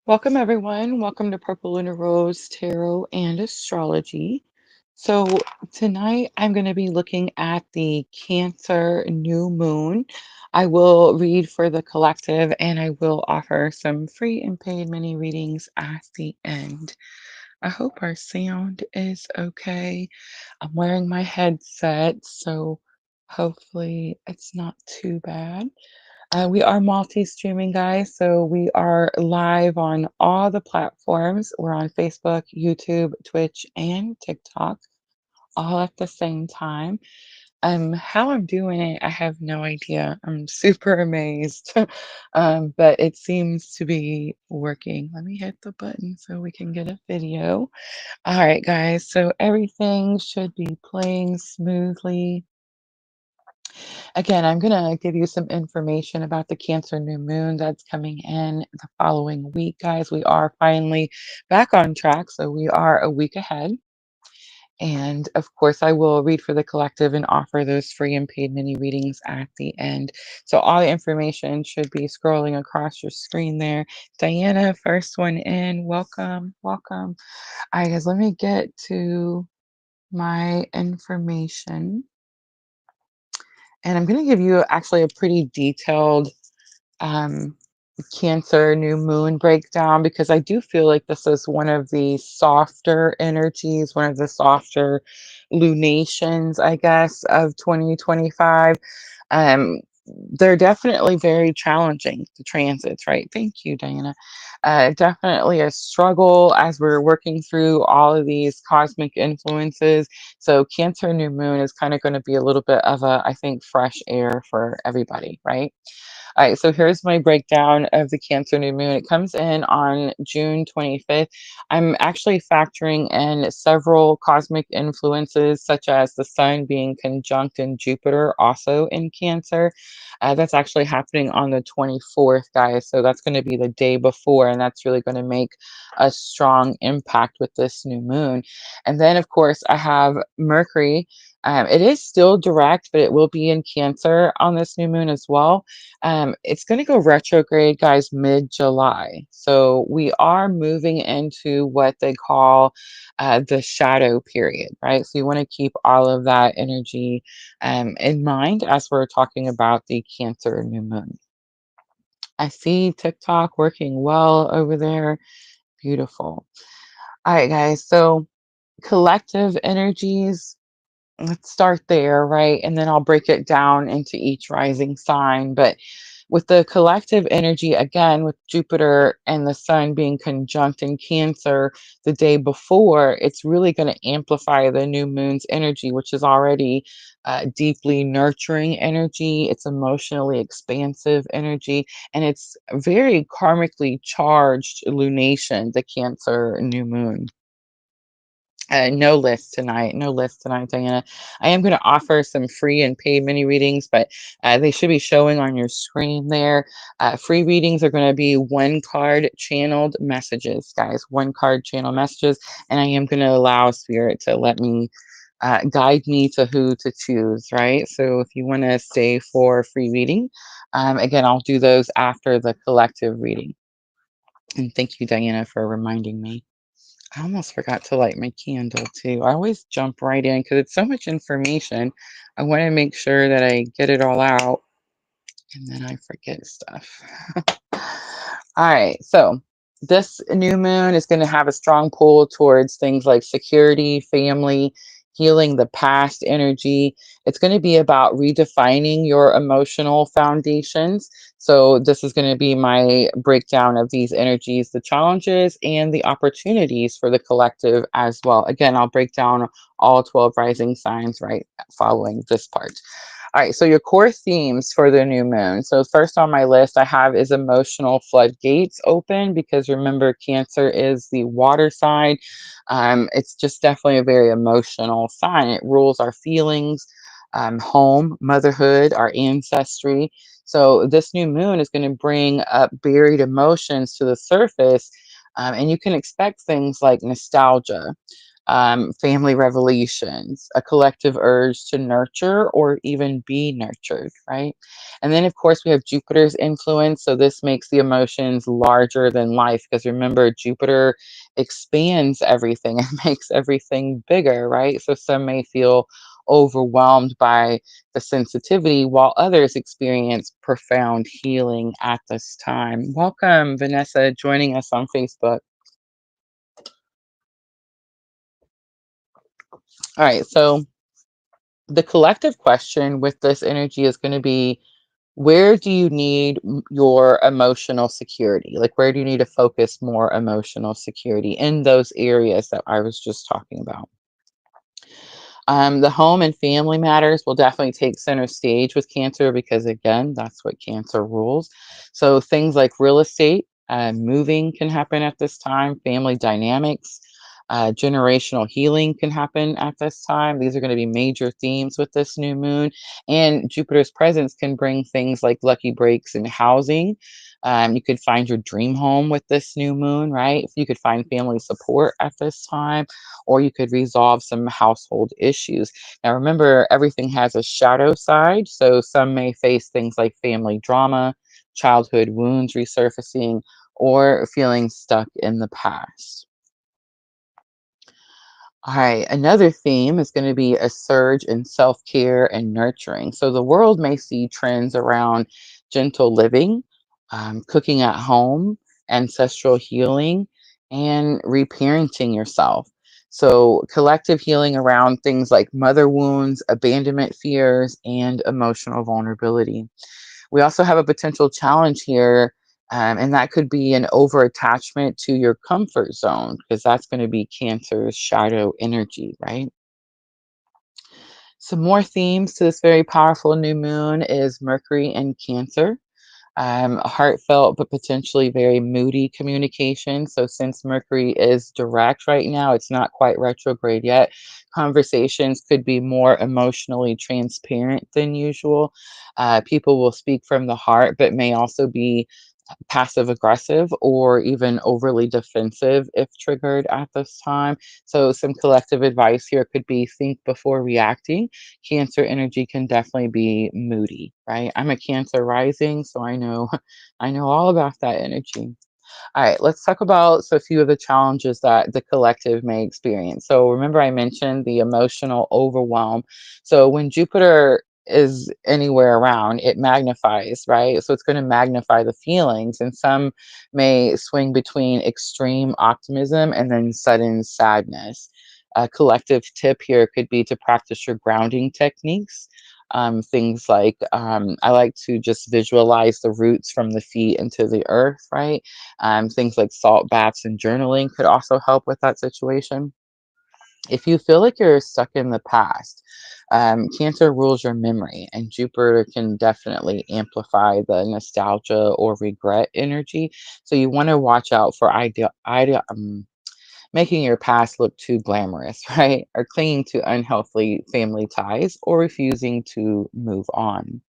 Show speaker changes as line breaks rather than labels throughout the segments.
Welcome, everyone. Welcome to Purple Lunar Rose Tarot and Astrology. So, tonight I'm going to be looking at the Cancer new moon. I will read for the collective and I will offer some free and paid mini readings at the end. I hope our sound is okay. I'm wearing my headset, so hopefully it's not too bad. We are multi-streaming, guys, so we are live on all the platforms. We're on Facebook, YouTube, Twitch, and TikTok, all at the same time. How I'm doing it, I have no idea. I'm super amazed, but it seems to be working. Let me hit the button so we can get a video. All right, guys, so everything should be playing smoothly. Again, I'm going to give you some information about the Cancer new moon that's coming in the following week, guys. We are finally back on track, so we are a week ahead. And of course, I will read for the collective and offer those free and paid mini readings at the end. So, all the information should be scrolling across your screen there. Diana, first one in. Welcome, welcome. All right, guys, let me get to my information. And I'm going to give you actually a pretty detailed um, Cancer new moon breakdown because I do feel like this is one of the softer energies, one of the softer lunations, I guess, of 2025. Um, they're definitely very challenging, the transits, right? Thank you, Diana. Definitely a struggle as we're working through all of these cosmic influences. So, Cancer new moon is kind of going to be a little bit of a, I think, fresh air for everybody, right? All right, so here's my breakdown of the Cancer new moon. It comes in on June 25th. I'm actually factoring in several cosmic influences, such as the sun being conjunct in Jupiter, also in Cancer. That's actually happening on the 24th, guys. So that's going to be the day before, and that's really going to make a strong impact with this new moon. And then, of course, I have Mercury. It is still direct, but it will be in Cancer on this new moon as well. It's going to go retrograde, guys, mid-July. So we are moving into what they call the shadow period, right? So you want to keep all of that energy in mind as we're talking about the Cancer new moon. I see TikTok working well over there. Beautiful. All right, guys. So collective energies, let's start there, right? And then I'll break it down into each rising sign. But with the collective energy, again, with Jupiter and the sun being conjunct in Cancer the day before, it's really going to amplify the new moon's energy, which is already deeply nurturing energy. It's emotionally expansive energy, and it's very karmically charged lunation, the Cancer new moon. No list tonight. No list tonight, Diana. I am going to offer some free and paid mini readings, but they should be showing on your screen there. Free readings are going to be one card channeled messages, guys. One card channel messages. And I am going to allow Spirit to let me guide me to who to choose, right? So if you want to stay for free reading, again, I'll do those after the collective reading. And thank you, Diana, for reminding me. I almost forgot to light my candle too. I always jump right in because it's so much information. I want to make sure that I get it all out and then I forget stuff. All right. So this new moon is going to have a strong pull towards things like security, family, healing the past energy. It's going to be about redefining your emotional foundations. So this is going to be my breakdown of these energies, the challenges and the opportunities for the collective as well. Again, I'll break down all 12 rising signs right following this part. All right, so your core themes for the new moon. So first on my list I have is emotional floodgates open, because remember, Cancer is the water sign. It's just definitely a very emotional sign. It rules our feelings, home, motherhood, our ancestry. So this new moon is going to bring up buried emotions to the surface, and you can expect things like nostalgia, family revelations, a collective urge to nurture or even be nurtured, right? And then, of course, we have Jupiter's influence. So this makes the emotions larger than life because remember, Jupiter expands everything and makes everything bigger, right? So some may feel overwhelmed by the sensitivity, while others experience profound healing at this time. Welcome, Vanessa, joining us on Facebook. All right, so the collective question with this energy is going to be, where do you need your emotional security? Like, where do you need to focus more emotional security in those areas that I was just talking about? The home and family matters will definitely take center stage with Cancer because, again, that's what Cancer rules. So, things like real estate, moving can happen at this time, family dynamics, generational healing can happen at this time. These are going to be major themes with this new moon. And Jupiter's presence can bring things like lucky breaks in housing. You could find your dream home with this new moon, right? You could find family support at this time, or you could resolve some household issues. Now, remember, everything has a shadow side, so some may face things like family drama, childhood wounds resurfacing, or feeling stuck in the past. All right, another theme is going to be a surge in self care and nurturing. So the world may see trends around gentle living, cooking at home, ancestral healing, and reparenting yourself. So collective healing around things like mother wounds, abandonment fears, and emotional vulnerability. We also have a potential challenge here, and that could be an over attachment to your comfort zone, because that's going to be Cancer's shadow energy, right? Some more themes to this very powerful new moon is Mercury and Cancer. Heartfelt but potentially very moody communication. So, since Mercury is direct right now, it's not quite retrograde yet. Conversations could be more emotionally transparent than usual. People will speak from the heart, but may also be passive aggressive or even overly defensive if triggered at this time. So, some collective advice here could be think before reacting. Cancer energy can definitely be moody, right? I'm a Cancer rising, so I know I know all about that energy. All right, let's talk about a few of the challenges that the collective may experience. So remember I mentioned the emotional overwhelm. So when Jupiter is anywhere around, it magnifies, right? So it's going to magnify the feelings, and some may swing between extreme optimism and then sudden sadness. A collective tip here could be to practice your grounding techniques. Things like I like to just visualize the roots from the feet into the earth, right? Things like salt baths and journaling could also help with that situation. If you feel like you're stuck in the past, Cancer rules your memory, and Jupiter can definitely amplify the nostalgia or regret energy. So you want to watch out for making your past look too glamorous, right? Or clinging to unhealthy family ties or refusing to move on.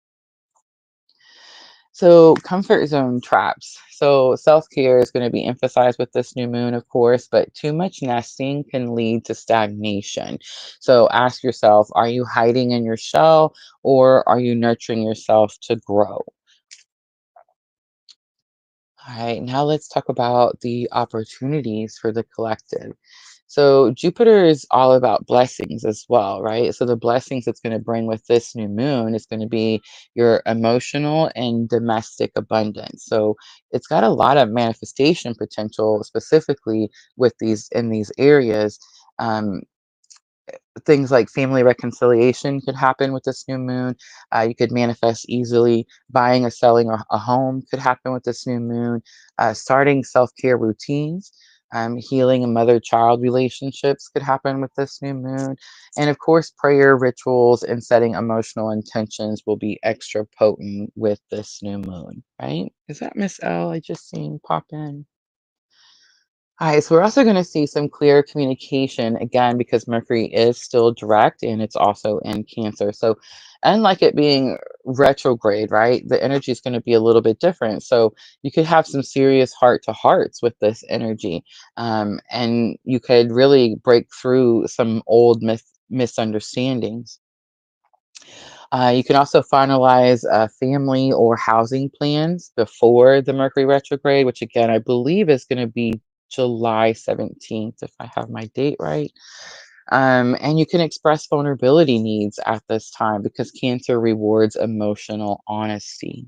So, comfort zone traps. So, self care is going to be emphasized with this new moon, of course, but too much nesting can lead to stagnation. So, ask yourself, are you hiding in your shell or are you nurturing yourself to grow? All right, now let's talk about the opportunities for the collective. So, Jupiter is all about blessings as well, right? So, the blessings it's going to bring with this new moon is going to be your emotional and domestic abundance. So, it's got a lot of manifestation potential, specifically with these in these areas. Um, Things like family reconciliation could happen with this new moon. You could manifest easily. Buying or selling a home could happen with this new moon. Starting self care routines, healing and mother child relationships could happen with this new moon. And of course, prayer rituals and setting emotional intentions will be extra potent with this new moon, right? Is that Miss L? I just seen pop in. Hi, so we're also going to see some clear communication again because Mercury is still direct and it's also in Cancer. So, unlike it being retrograde, right? The energy is going to be a little bit different. So you could have some serious heart to hearts with this energy. And you could really break through some old misunderstandings. You can also finalize family or housing plans before the Mercury retrograde, which again, I believe is going to be July 17th, if I have my date right. And you can express vulnerability needs at this time because Cancer rewards emotional honesty.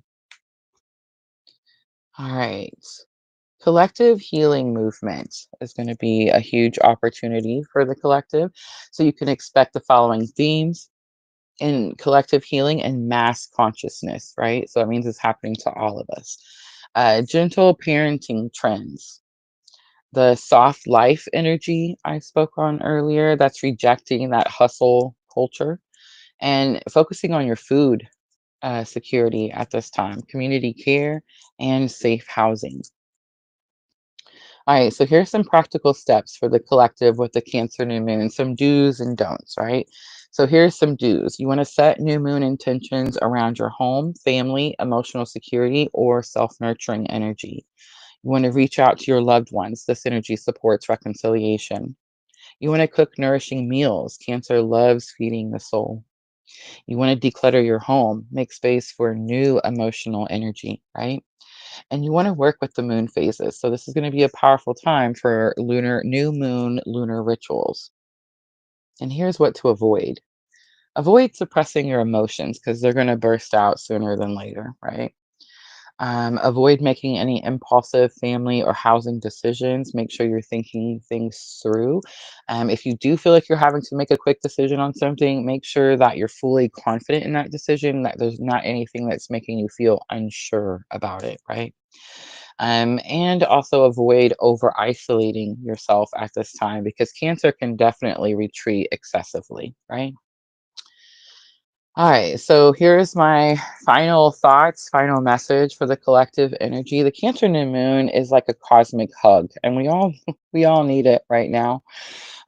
All right. Collective healing movement is going to be a huge opportunity for the collective. So you can expect the following themes in collective healing and mass consciousness, right? So it means it's happening to all of us. Gentle parenting trends. The soft life energy I spoke on earlier, that's rejecting that hustle culture and focusing on your food security at this time, community care, and safe housing. All right, so here's some practical steps for the collective with the Cancer new moon, some do's and don'ts, right? So here's some do's. You want to set new moon intentions around your home, family, emotional security, or self nurturing energy. You want to reach out to your loved ones. This energy supports reconciliation. You want to cook nourishing meals. Cancer loves feeding the soul. You want to declutter your home, make space for new emotional energy, right? And you want to work with the moon phases. So this is going to be a powerful time for lunar new moon lunar rituals. And here's what to avoid. Avoid suppressing your emotions because they're going to burst out sooner than later, right? Avoid making any impulsive family or housing decisions. Make sure you're thinking things through. If you do feel like you're having to make a quick decision on something, make sure that you're fully confident in that decision, that there's not anything that's making you feel unsure about it, right? And also avoid over isolating yourself at this time because Cancer can definitely retreat excessively, right? All right, so here's my final thoughts, final message for the collective energy. The Cancer new moon is like a cosmic hug, and we all we all need it right now.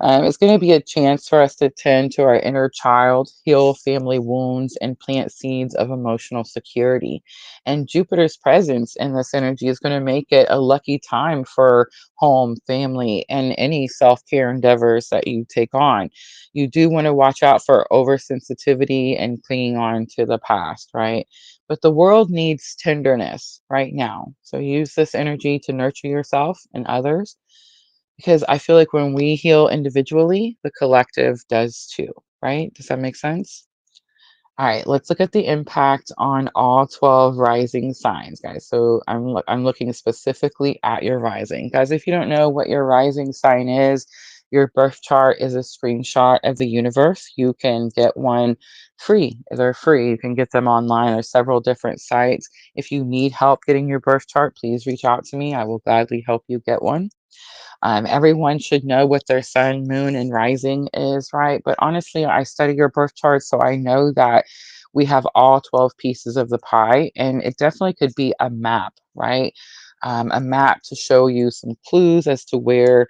It's going to be a chance for us to tend to our inner child, heal family wounds, and plant seeds of emotional security. And Jupiter's presence in this energy is going to make it a lucky time for home, family, and any self care endeavors that you take on. You do want to watch out for oversensitivity and clinging on to the past, right? But the world needs tenderness right now. So use this energy to nurture yourself and others because I feel like when we heal individually, the collective does too, right? Does that make sense? All right, let's look at the impact on all 12 rising signs, guys. So I'm looking specifically at your rising. Guys, if you don't know what your rising sign is, your birth chart is a screenshot of the universe. You can get one free. They're free. You can get them online. There's several different sites. If you need help getting your birth chart, please reach out to me. I will gladly help you get one. Everyone should know what their sun, moon, and rising is, right? But honestly, I study your birth chart, so I know that we have all 12 pieces of the pie, and it definitely could be a map, right? A map to show you some clues as to where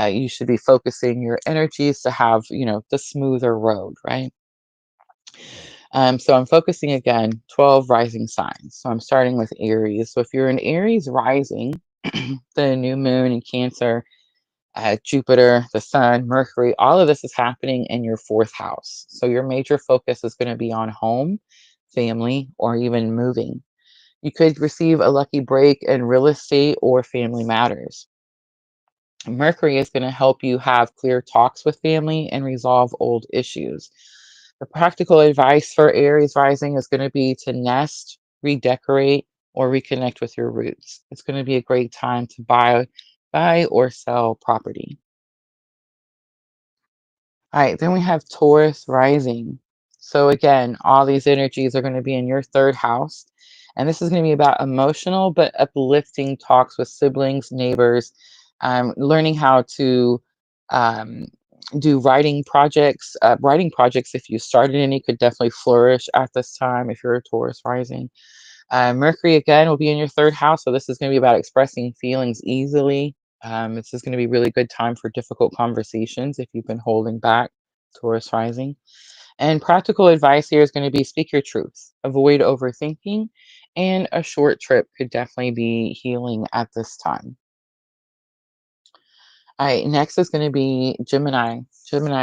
you should be focusing your energies to have, the smoother road, right? So I'm focusing again, 12 rising signs. So I'm starting with Aries. So if you're an Aries rising, the new moon in Cancer, Jupiter, the Sun, Mercury, all of this is happening in your fourth house. So your major focus is going to be on home, family, or even moving. You could receive a lucky break in real estate or family matters. Mercury is going to help you have clear talks with family and resolve old issues. The practical advice for Aries rising is going to be to nest, redecorate, or reconnect with your roots. It's going to be a great time to buy or sell property. All right, then we have Taurus rising. So again, all these energies are going to be in your third house. And this is going to be about emotional but uplifting talks with siblings, neighbors, learning how to um, do writing projects. Writing projects, if you started any, could definitely flourish at this time if you're a Taurus rising. Mercury again will be in your third house, so this is going to be about expressing feelings easily. This is going to be really good time for difficult conversations if you've been holding back, Taurus rising. And practical advice here is going to be speak your truth, avoid overthinking, and a short trip could definitely be healing at this time. All right, next is going to be Gemini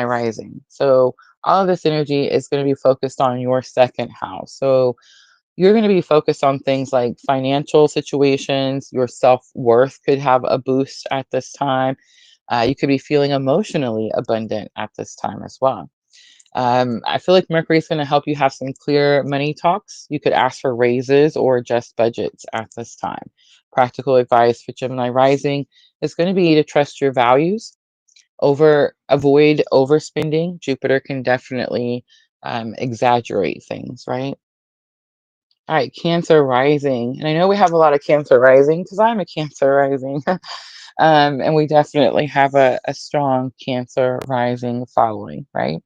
rising. So all of this energy is going to be focused on your second house. So you're going to be focused on things like financial situations, your self worth could have a boost at this time. You could be feeling emotionally abundant at this time as well. I feel like Mercury is going to help you have some clear money talks. You could ask for raises or adjust budgets at this time. Practical advice for Gemini rising is going to be to trust your values, avoid overspending. Jupiter can definitely exaggerate things, right? All right, Cancer rising. And I know we have a lot of Cancer rising because I'm a Cancer rising. And we definitely have a strong Cancer rising following, right?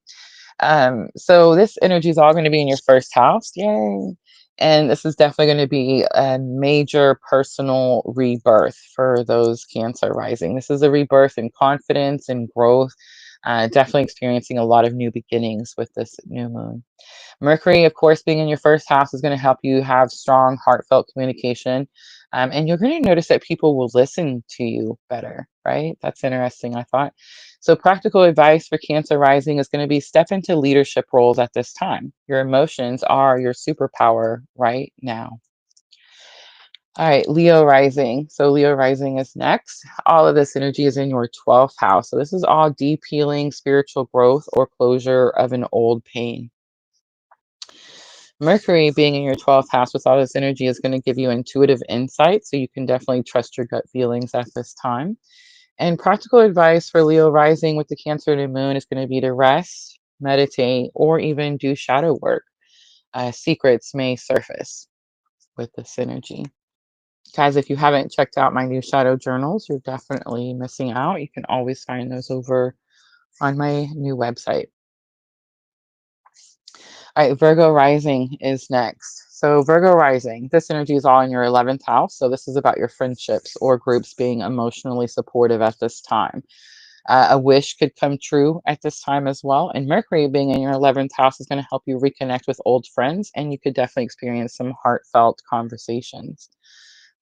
So this energy is all going to be in your first house. Yay. And this is definitely going to be a major personal rebirth for those Cancer rising. This is a rebirth in confidence and growth. Definitely experiencing a lot of new beginnings with this new moon. Mercury, of course, being in your first house is going to help you have strong, heartfelt communication. And you're going to notice that people will listen to you better, right? That's interesting, I thought. So, practical advice for Cancer rising is going to be step into leadership roles at this time. Your emotions are your superpower right now. All right, Leo rising. So, Leo rising is next. All of this energy is in your 12th house. So, this is all deep healing, spiritual growth, or closure of an old pain. Mercury being in your 12th house with all this energy is going to give you intuitive insight. So you can definitely trust your gut feelings at this time. And practical advice for Leo rising with the Cancer new moon is going to be to rest, meditate, or even do shadow work. Secrets may surface with this energy. Guys, if you haven't checked out my new shadow journals, you're definitely missing out. You can always find those over on my new website. All right, Virgo rising is next. So, Virgo rising, this energy is all in your 11th house. So, this is about your friendships or groups being emotionally supportive at this time. A wish could come true at this time as well. And Mercury being in your 11th house is going to help you reconnect with old friends, and you could definitely experience some heartfelt conversations.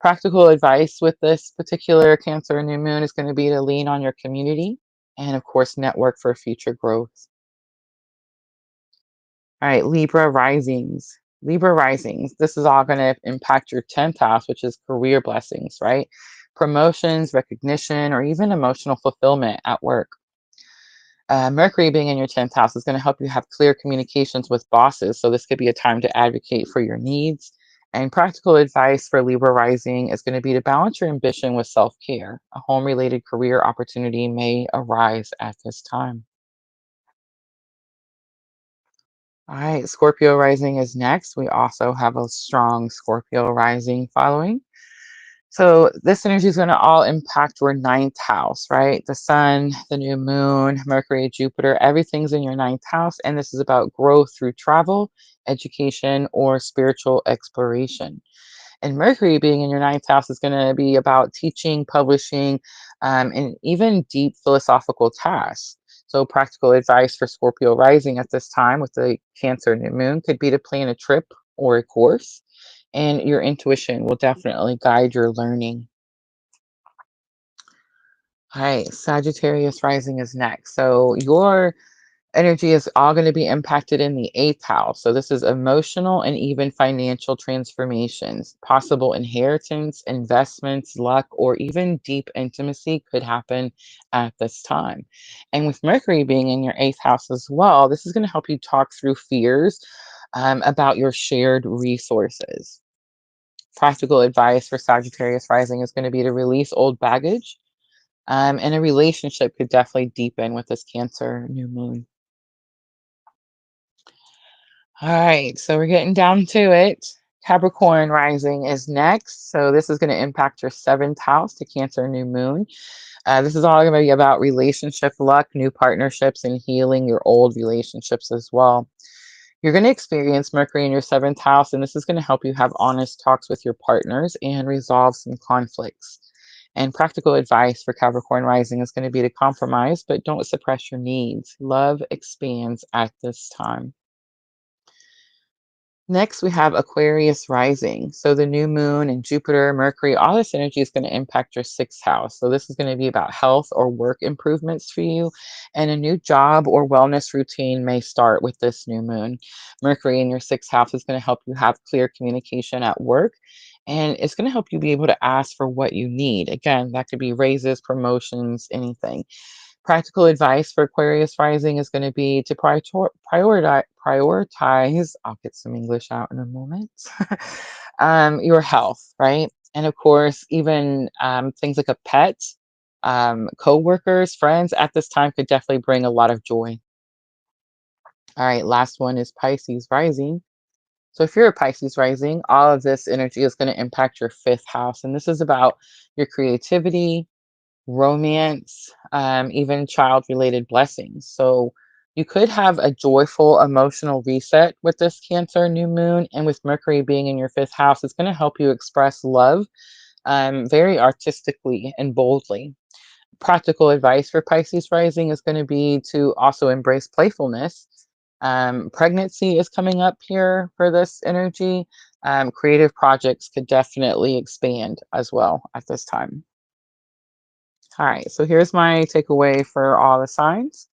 Practical advice with this particular Cancer new moon is going to be to lean on your community and, of course, network for future growth. All right, Libra risings. Libra risings. This is all going to impact your 10th house, which is career blessings, right? Promotions, recognition, or even emotional fulfillment at work. Mercury being in your 10th house is going to help you have clear communications with bosses. So, this could be a time to advocate for your needs. And practical advice for Libra rising is going to be to balance your ambition with self care. A home related career opportunity may arise at this time. All right, Scorpio rising is next. We also have a strong Scorpio rising following. So this energy is going to all impact your ninth house, right? The sun, the new moon, Mercury, Jupiter, everything's in your ninth house. And this is about growth through travel, education, or spiritual exploration. And Mercury being in your ninth house is going to be about teaching, publishing, and even deep philosophical tasks. So, practical advice for Scorpio rising at this time with the Cancer new moon could be to plan a trip or a course, and your intuition will definitely guide your learning. All right, Sagittarius rising is next. So, your energy is all going to be impacted in the eighth house. So, this is emotional and even financial transformations. Possible inheritance, investments, luck, or even deep intimacy could happen at this time. And with Mercury being in your eighth house as well, this is going to help you talk through fears about your shared resources. Practical advice for Sagittarius rising is going to be to release old baggage. And a relationship could definitely deepen with this Cancer new moon. All right, so we're getting down to it. Capricorn rising is next. So this is going to impact your seventh house, the Cancer new moon. This is all going to be about relationship luck, new partnerships, and healing your old relationships as well. You're going to experience Mercury in your seventh house, and this is going to help you have honest talks with your partners and resolve some conflicts. And practical advice for Capricorn rising is going to be to compromise, but don't suppress your needs. Love expands at this time. Next, we have Aquarius rising. So the new moon and Jupiter, Mercury, all this energy is going to impact your sixth house. So this is going to be about health or work improvements for you. And a new job or wellness routine may start with this new moon. Mercury in your sixth house is going to help you have clear communication at work. And it's going to help you be able to ask for what you need. Again, that could be raises, promotions, anything. Practical advice for Aquarius rising is going to be to prioritize. I'll get some English out in a moment. Your health, right? And of course, even things like a pet, co-workers, friends at this time could definitely bring a lot of joy. All right, last one is Pisces rising. So if you're a Pisces rising, all of this energy is going to impact your fifth house. And this is about your creativity, romance, even child related blessings. So you could have a joyful emotional reset with this Cancer new moon. And with Mercury being in your fifth house, it's going to help you express love very artistically and boldly. Practical advice for Pisces rising is going to be to also embrace playfulness. Pregnancy is coming up here for this energy. Creative projects could definitely expand as well at this time. All right, so here's my takeaway for all the signs.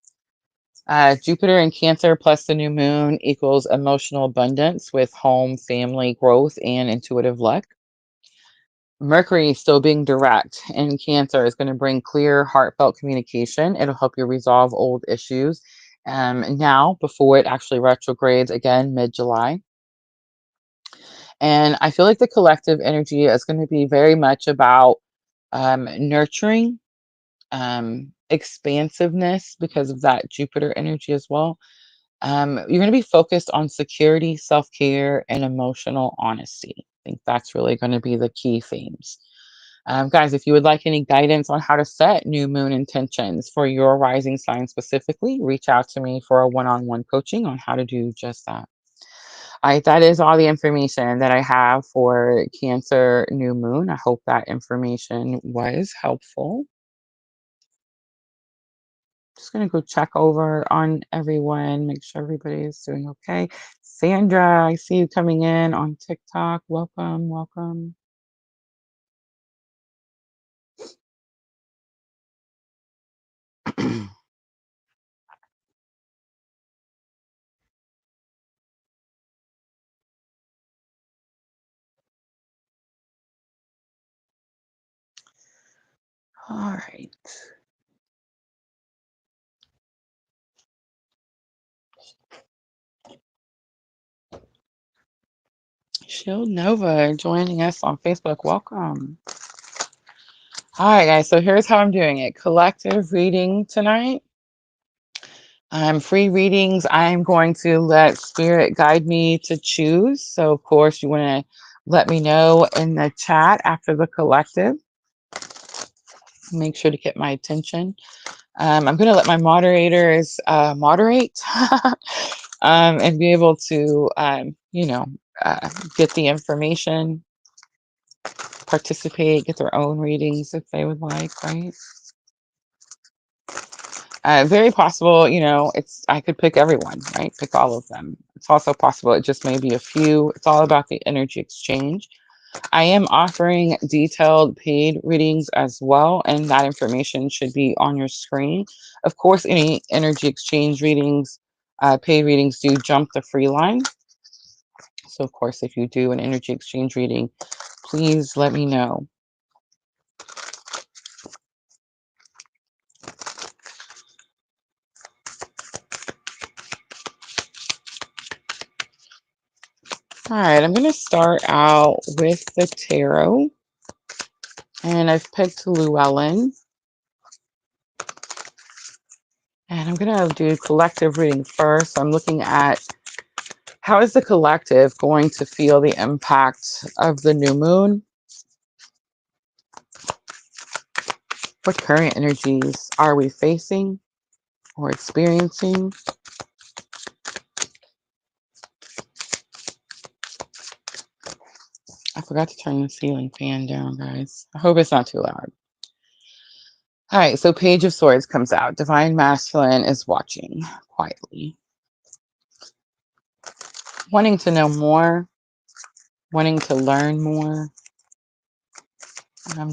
Jupiter in Cancer plus the new moon equals emotional abundance with home, family, growth, and intuitive luck. Mercury still being direct in Cancer is going to bring clear, heartfelt communication. It'll help you resolve old issues now before it actually retrogrades again mid-July. And I feel like the collective energy is going to be very much about nurturing, expansiveness because of that Jupiter energy as well. You're going to be focused on security, self care, and emotional honesty. I think that's really going to be the key themes. Guys, if you would like any guidance on how to set new moon intentions for your rising sign specifically, reach out to me for a one on one coaching on how to do just that. That is all the information that I have for Cancer new moon. I hope that information was helpful. Just gonna go check over on everyone, make sure everybody is doing okay. Sandra, I see you coming in on TikTok. Welcome, welcome. All right. Shield Nova joining us on Facebook. Welcome. All right, guys. So here's how I'm doing it. Collective reading tonight. Free readings. I'm going to let Spirit guide me to choose. So of course you want to let me know in the chat after the collective. Make sure to get my attention. I'm going to let my moderators moderate and be able to, get the information, participate, get their own readings if they would like, right? Very possible, I could pick everyone, right? Pick all of them. It's also possible it just may be a few. It's all about the energy exchange. I am offering detailed paid readings as well, and that information should be on your screen. Of course, any energy exchange readings, paid readings do jump the free line. So, of course, if you do an energy exchange reading, please let me know. All right, I'm going to start out with the tarot, and I've picked Llewellyn. And I'm going to do collective reading first. I'm looking at how is the collective going to feel the impact of the new moon? What current energies are we facing or experiencing? I forgot to turn the ceiling fan down, guys. I hope it's not too loud. All right, so Page of Swords comes out. Divine Masculine is watching quietly, wanting to know more, wanting to learn more.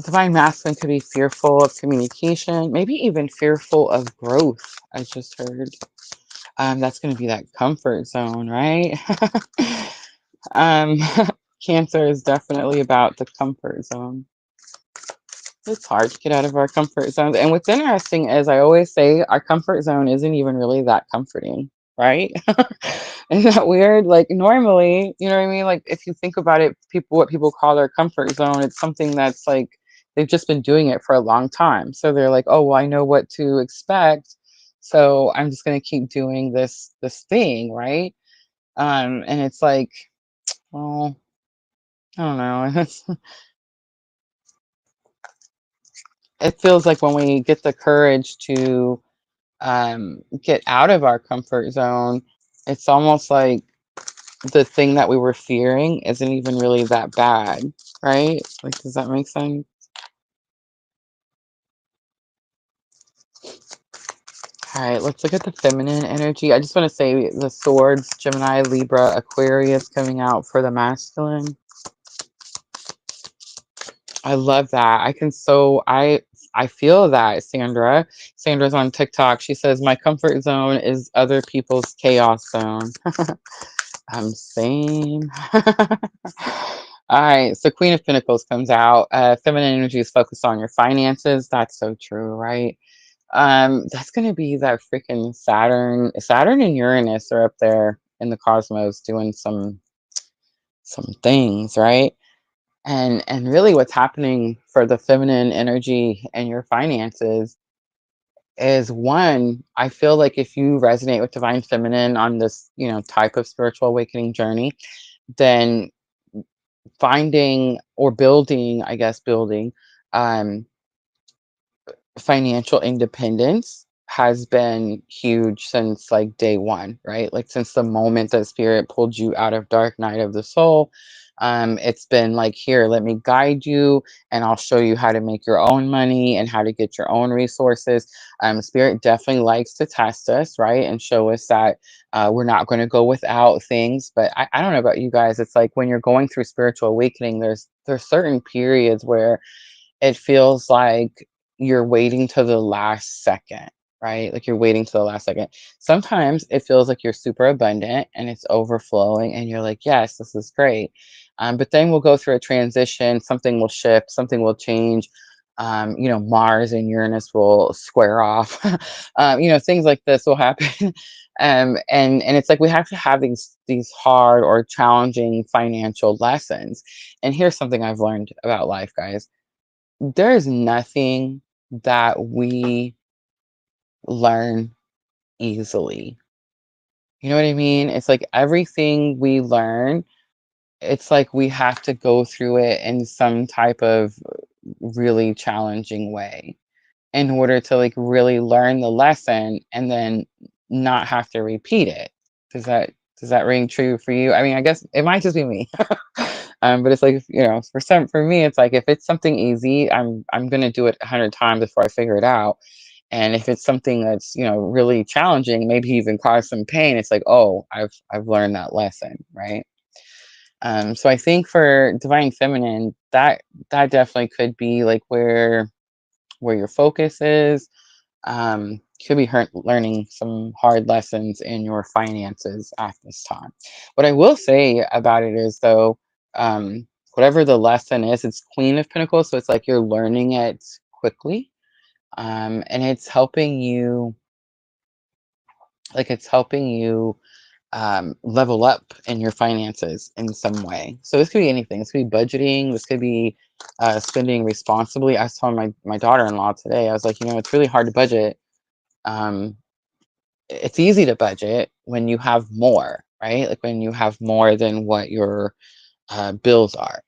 Divine Masculine could be fearful of communication, maybe even fearful of growth. I just heard. That's going to be that comfort zone, right? um, Cancer is definitely about the comfort zone. It's hard to get out of our comfort zones. And what's interesting is I always say our comfort zone isn't even really that comforting, right? Isn't that weird? Like normally, you know what I mean? Like if you think about it, what people call their comfort zone, it's something that's like they've just been doing it for a long time. So they're like, oh, well, I know what to expect. So I'm just gonna keep doing this thing, right? And it's like, well, I don't know. It feels like when we get the courage to get out of our comfort zone, it's almost like the thing that we were fearing isn't even really that bad, right? Like, does that make sense? All right, let's look at the feminine energy. I just want to say the swords, Gemini, Libra, Aquarius coming out for the masculine. I love that. I feel that, Sandra. Sandra's on TikTok. She says my comfort zone is other people's chaos zone. Same. All right, so Queen of Pentacles comes out. Feminine energy is focused on your finances. That's so true, right? That's gonna be that freaking Saturn. Saturn and Uranus are up there in the cosmos doing some things, right? And really what's happening for the feminine energy and your finances is one, I feel like if you resonate with divine feminine on this, type of spiritual awakening journey, then finding or building, I guess building um financial independence has been huge since like day one, right? Like since the moment that spirit pulled you out of dark night of the soul. It's been like, here, let me guide you and I'll show you how to make your own money and how to get your own resources. Spirit definitely likes to test us, right? And show us that we're not going to go without things. But I don't know about you guys. It's like when you're going through spiritual awakening, there's certain periods where it feels like you're waiting to the last second, right? Like you're waiting to the last second. Sometimes it feels like you're super abundant and it's overflowing, and you're like, yes, this is great. But then we'll go through a transition, something will shift, something will change. Mars and Uranus will square off. Things like this will happen. And it's like we have to have these hard or challenging financial lessons. And here's something I've learned about life, guys. There is nothing that we learn easily. You know what I mean? It's like everything we learn, it's like we have to go through it in some type of really challenging way in order to like really learn the lesson and then not have to repeat it. Does that ring true for you? I mean, I guess it might just be me. But it's like, for me, it's like if it's something easy, I'm gonna do it 100 times before I figure it out. And if it's something that's, really challenging, maybe even cause some pain, it's like, oh, I've learned that lesson, right? So I think for divine feminine, that definitely could be like where your focus is. Could be learning some hard lessons in your finances at this time. What I will say about it is, though, whatever the lesson is, it's Queen of Pentacles, so it's like you're learning it quickly, and it's helping you level up in your finances in some way. So this could be anything. This could be budgeting. This could be spending responsibly. I was telling my daughter-in-law today, I was like, it's really hard to budget. Um, it's easy to budget when you have more, right? Like when you have more than what your bills are.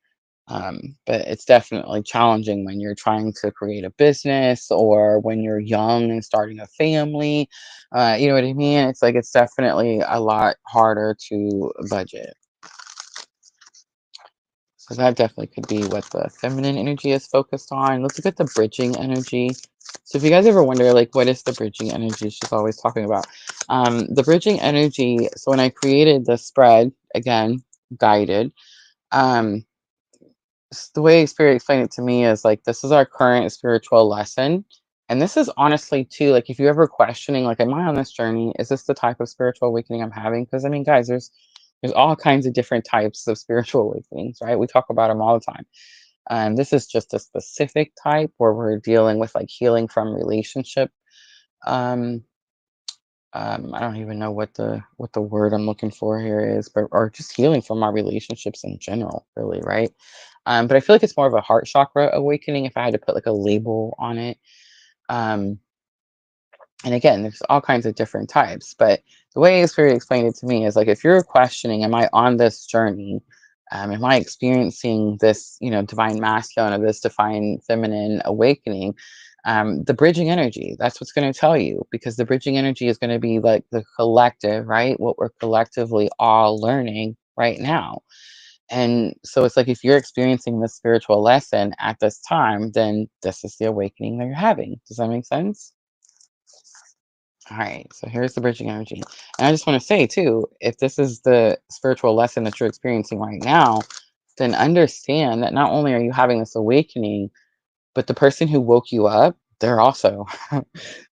But it's definitely challenging when you're trying to create a business or when you're young and starting a family. You know what I mean? It's like it's definitely a lot harder to budget. So that definitely could be what the feminine energy is focused on. Let's look at the bridging energy. So if you guys ever wonder, like, what is the bridging energy she's always talking about? The bridging energy, so when I created the spread, again, guided, um, the way Spirit explained it to me is like, this is our current spiritual lesson. And this is honestly too, like, if you're ever questioning, like, am I on this journey? Is this the type of spiritual awakening I'm having? Because I mean, guys, there's all kinds of different types of spiritual awakenings, right? We talk about them all the time. This is just a specific type where we're dealing with like healing from relationship. Um, I don't even know what the word I'm looking for here is, but or just healing from our relationships in general, really, right? But I feel like it's more of a heart chakra awakening if I had to put like a label on it. Um, and again, there's all kinds of different types, but the way Spirit explained it to me is like, if you're questioning, am I on this journey? Am I experiencing this, divine masculine or this divine feminine awakening? The bridging energy, that's what's going to tell you, because the bridging energy is going to be like the collective, right? What we're collectively all learning right now. And so it's like, if you're experiencing this spiritual lesson at this time, then this is the awakening that you're having. Does that make sense? All right, so here's the bridging energy. And I just want to say, too, if this is the spiritual lesson that you're experiencing right now, then understand that not only are you having this awakening, but the person who woke you up, they're also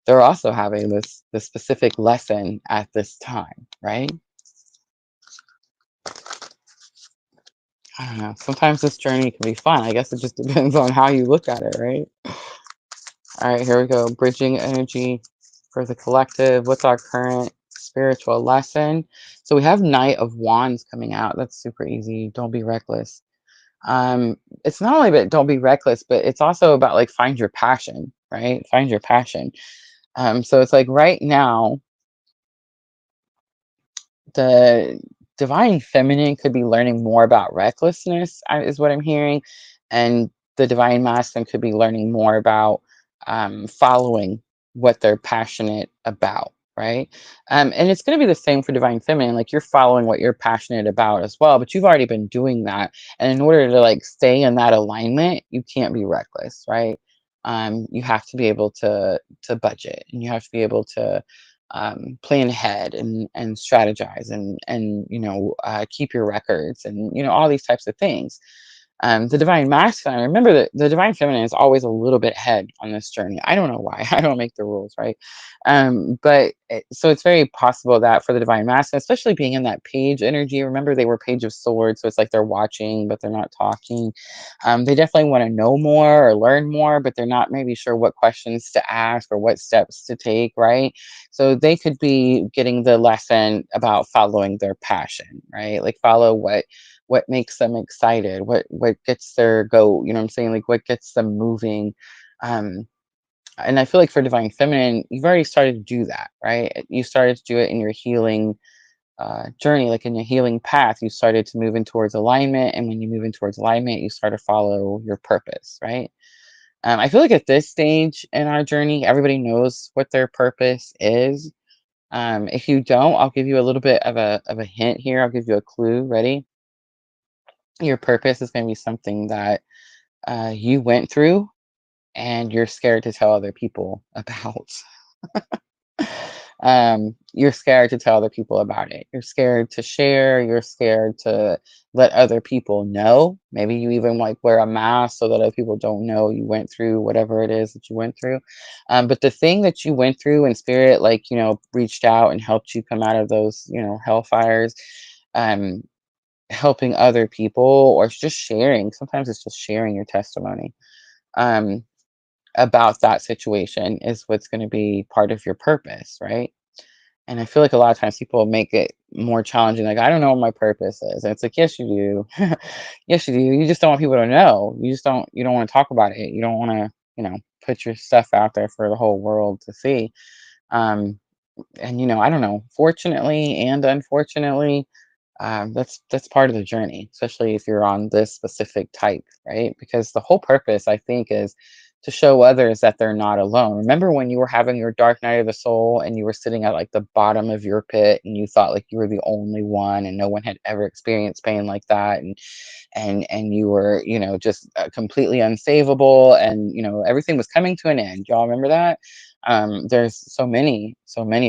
they're also having this specific lesson at this time, right? I don't know. Sometimes this journey can be fun. I guess it just depends on how you look at it, right? All right, here we go. Bridging energy for the collective. What's our current spiritual lesson? So we have Knight of Wands coming out. That's super easy. Don't be reckless. It's not only about don't be reckless, but it's also about like find your passion, right? Find your passion. So it's like right now, the divine feminine could be learning more about recklessness, is what I'm hearing, and the divine masculine could be learning more about following what they're passionate about, right? And it's going to be the same for divine feminine. Like, you're following what you're passionate about as well, but you've already been doing that, and in order to like stay in that alignment, you can't be reckless, right? You have to be able to budget, and you have to be able to plan ahead and strategize and keep your records and all these types of things. The divine masculine, remember that the divine feminine is always a little bit ahead on this journey. I don't know why. I don't make the rules, right? So it's very possible that for the divine masculine, especially being in that page energy, remember they were page of swords, so it's like they're watching but they're not talking. They definitely want to know more or learn more, but they're not maybe sure what questions to ask or what steps to take, right? So they could be getting the lesson about following their passion, right? Like, follow what makes them excited, what gets their go, you know what I'm saying? Like, what gets them moving. Um, and I feel like for divine feminine, you've already started to do that, right? You started to do it in your healing journey, like in your healing path. You started to move in towards alignment, and when you move in towards alignment, you start to follow your purpose, right? I feel like at this stage in our journey, everybody knows what their purpose is. If you don't, I'll give you a little bit of a hint here. I'll give you a clue. Ready? Your purpose is going to be something that you went through and you're scared to tell other people about. You're scared to tell other people about it. You're scared to share. You're scared to let other people know. Maybe you even like wear a mask so that other people don't know you went through whatever it is that you went through. But the thing that you went through in spirit, like, reached out and helped you come out of those, hellfires. Um, Helping other people or just sharing. Sometimes it's just sharing your testimony um, about that situation is what's going to be part of your purpose, right? And I feel like a lot of times people make it more challenging. Like, I don't know what my purpose is. And it's like, yes, you do. Yes, you do. You just don't want people to know. You don't want to talk about it. You don't want to, put your stuff out there for the whole world to see. Um, and I don't know, fortunately and unfortunately, that's part of the journey, especially if you're on this specific type, right? Because the whole purpose, I think, is to show others that they're not alone. Remember when you were having your dark night of the soul and you were sitting at like the bottom of your pit and you thought like you were the only one and no one had ever experienced pain like that, and you were, just completely unsavable, and everything was coming to an end. Y'all remember that? There's so many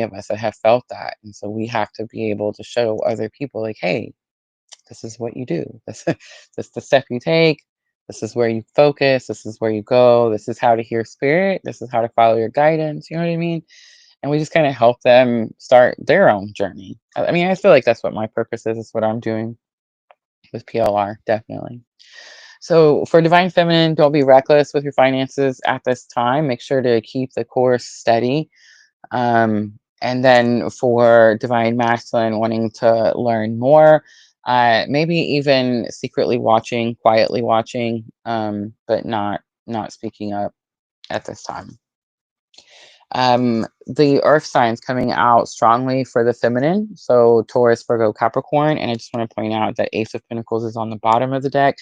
of us that have felt that, and so we have to be able to show other people like, hey, this is what you do. This is the step you take. This is where you focus. This is where you go. This is how to hear spirit. This is how to follow your guidance. You know what I mean? And we just kind of help them start their own journey. I mean, I feel like that's what my purpose is. It's what I'm doing with PLR, definitely. So for Divine Feminine, don't be reckless with your finances at this time. Make sure to keep the course steady. And then for Divine Masculine, wanting to learn more, maybe even secretly watching, quietly watching, but not speaking up at this time. The earth signs coming out strongly for the feminine, so Taurus, Virgo, Capricorn. And I just want to point out that Ace of Pentacles is on the bottom of the deck.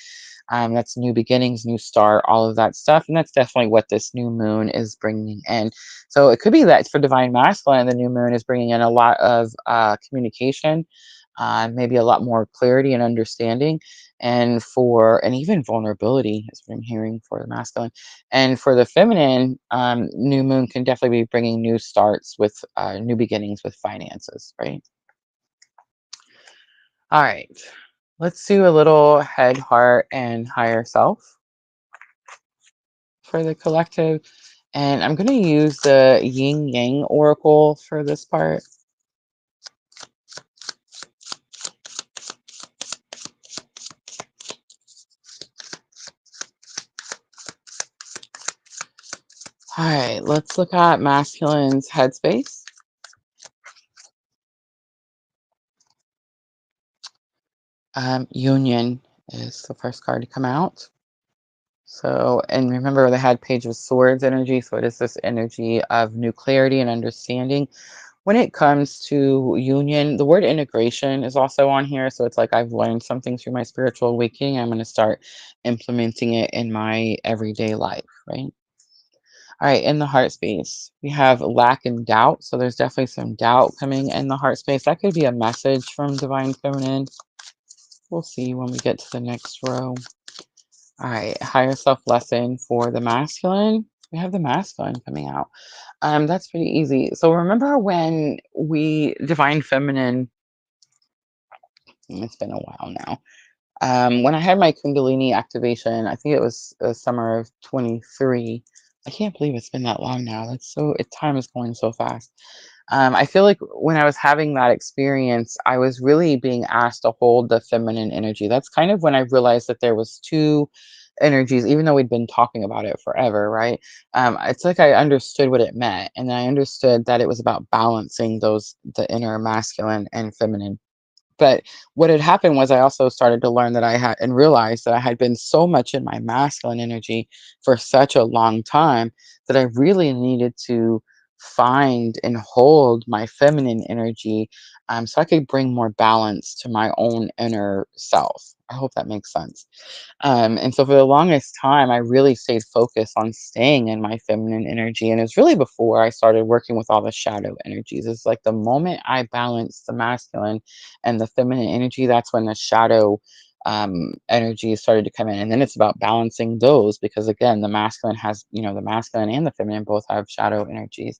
That's new beginnings, new start, all of that stuff. And that's definitely what this new moon is bringing in. So it could be that for Divine Masculine, the new moon is bringing in a lot of communication, maybe a lot more clarity and understanding, and even vulnerability is what I'm hearing for the masculine. And for the feminine, new moon can definitely be bringing new starts with new beginnings with finances, right? All right. Let's do a little head, heart, and higher self for the collective. And I'm going to use the yin yang oracle for this part. All right, let's look at masculine's headspace. Union is the first card to come out. So, and remember they had Page of Swords energy. So it is this energy of new clarity and understanding. When it comes to union, the word integration is also on here. So it's like I've learned something through my spiritual awakening. I'm going to start implementing it in my everyday life, right? All right, in the heart space, we have lack and doubt. So there's definitely some doubt coming in the heart space. That could be a message from Divine Feminine. We'll see when we get to the next row. All right, higher self lesson for the masculine. We have the masculine coming out. That's pretty easy. So remember when we Divine Feminine, it's been a while now. When I had my Kundalini activation, I think it was summer of 23. I can't believe it's been that long now. Time is going so fast. I feel like when I was having that experience, I was really being asked to hold the feminine energy. That's kind of when I realized that there was two energies, even though we'd been talking about it forever, right? It's like I understood what it meant, and I understood that it was about balancing the inner masculine and feminine. But what had happened was I also started to learn that I had and realized that I had been so much in my masculine energy for such a long time that I really needed to find and hold my feminine energy, so I could bring more balance to my own inner self. I hope that makes sense. And so for the longest time, I really stayed focused on staying in my feminine energy. And it's really before I started working with all the shadow energies. It's like the moment I balance the masculine and the feminine energy, that's when the shadow energy started to come in. And then it's about balancing those because, again, the masculine and the feminine both have shadow energies.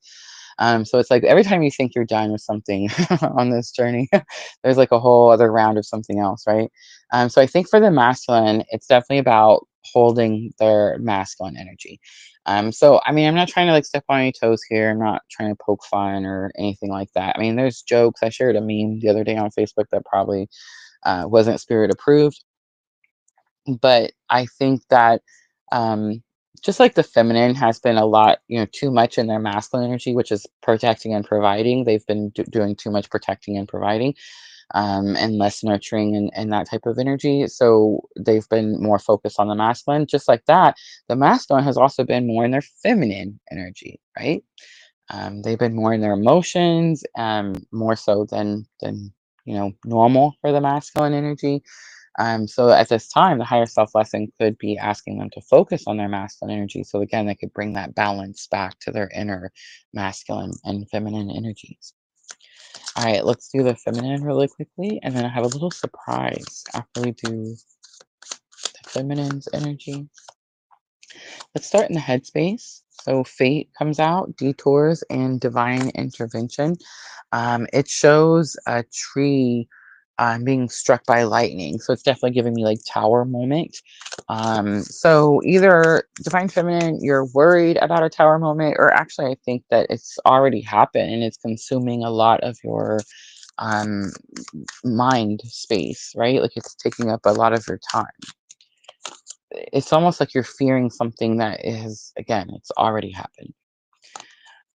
So it's like every time you think you're done with something on this journey, there's like a whole other round of something else, right? So I think for the masculine, it's definitely about holding their masculine energy. So I mean, I'm not trying to like step on any toes here. I'm not trying to poke fun or anything like that. I mean, there's jokes. I shared a meme the other day on Facebook that probably wasn't spirit approved, but I think that um, just like the feminine has been a lot, too much in their masculine energy, which is protecting and providing. They've been doing too much protecting and providing, and less nurturing and that type of energy. So they've been more focused on the masculine. Just like that, the masculine has also been more in their feminine energy, right? They've been more in their emotions, more so than normal for the masculine energy. So at this time, the higher self lesson could be asking them to focus on their masculine energy. So again, they could bring that balance back to their inner masculine and feminine energies. All right, let's do the feminine really quickly, and then I have a little surprise after we do the feminine's energy. Let's start in the headspace. So fate comes out, detours, and divine intervention. It shows a tree being struck by lightning. So it's definitely giving me like tower moment. So either divine feminine, you're worried about a tower moment, or actually I think that it's already happened and it's consuming a lot of your um, mind space, right? Like it's taking up a lot of your time. It's almost like you're fearing something that is, again, it's already happened.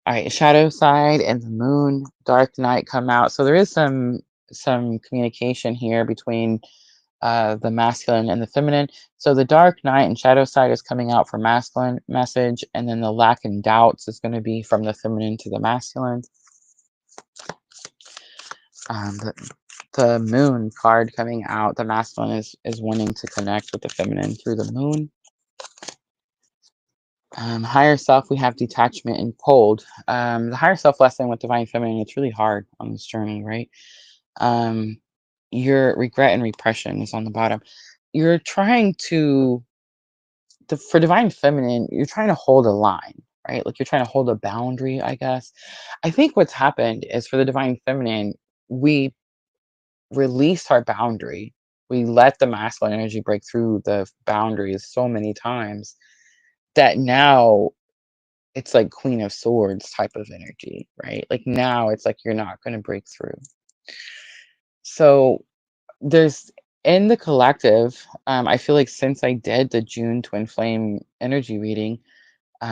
All right, shadow side and the moon, dark night come out. So there is some communication here between the masculine and the feminine. So the dark night and shadow side is coming out for masculine message, and then the lack and doubts is going to be from the feminine to the masculine. The moon card coming out, the masculine is wanting to connect with the feminine through the moon. Higher self, we have detachment and cold. The higher self lesson with divine feminine, it's really hard on this journey, right? Um, your regret and repression is on the bottom. You're trying to, for divine feminine, you're trying to hold a line, right? Like you're trying to hold a boundary, I guess. I think what's happened is for the divine feminine, we released our boundary. We let the masculine energy break through the boundaries so many times that now it's like Queen of Swords type of energy, right? Like now it's like you're not going to break through. So there's in the collective, I feel like since I did the June twin flame energy reading,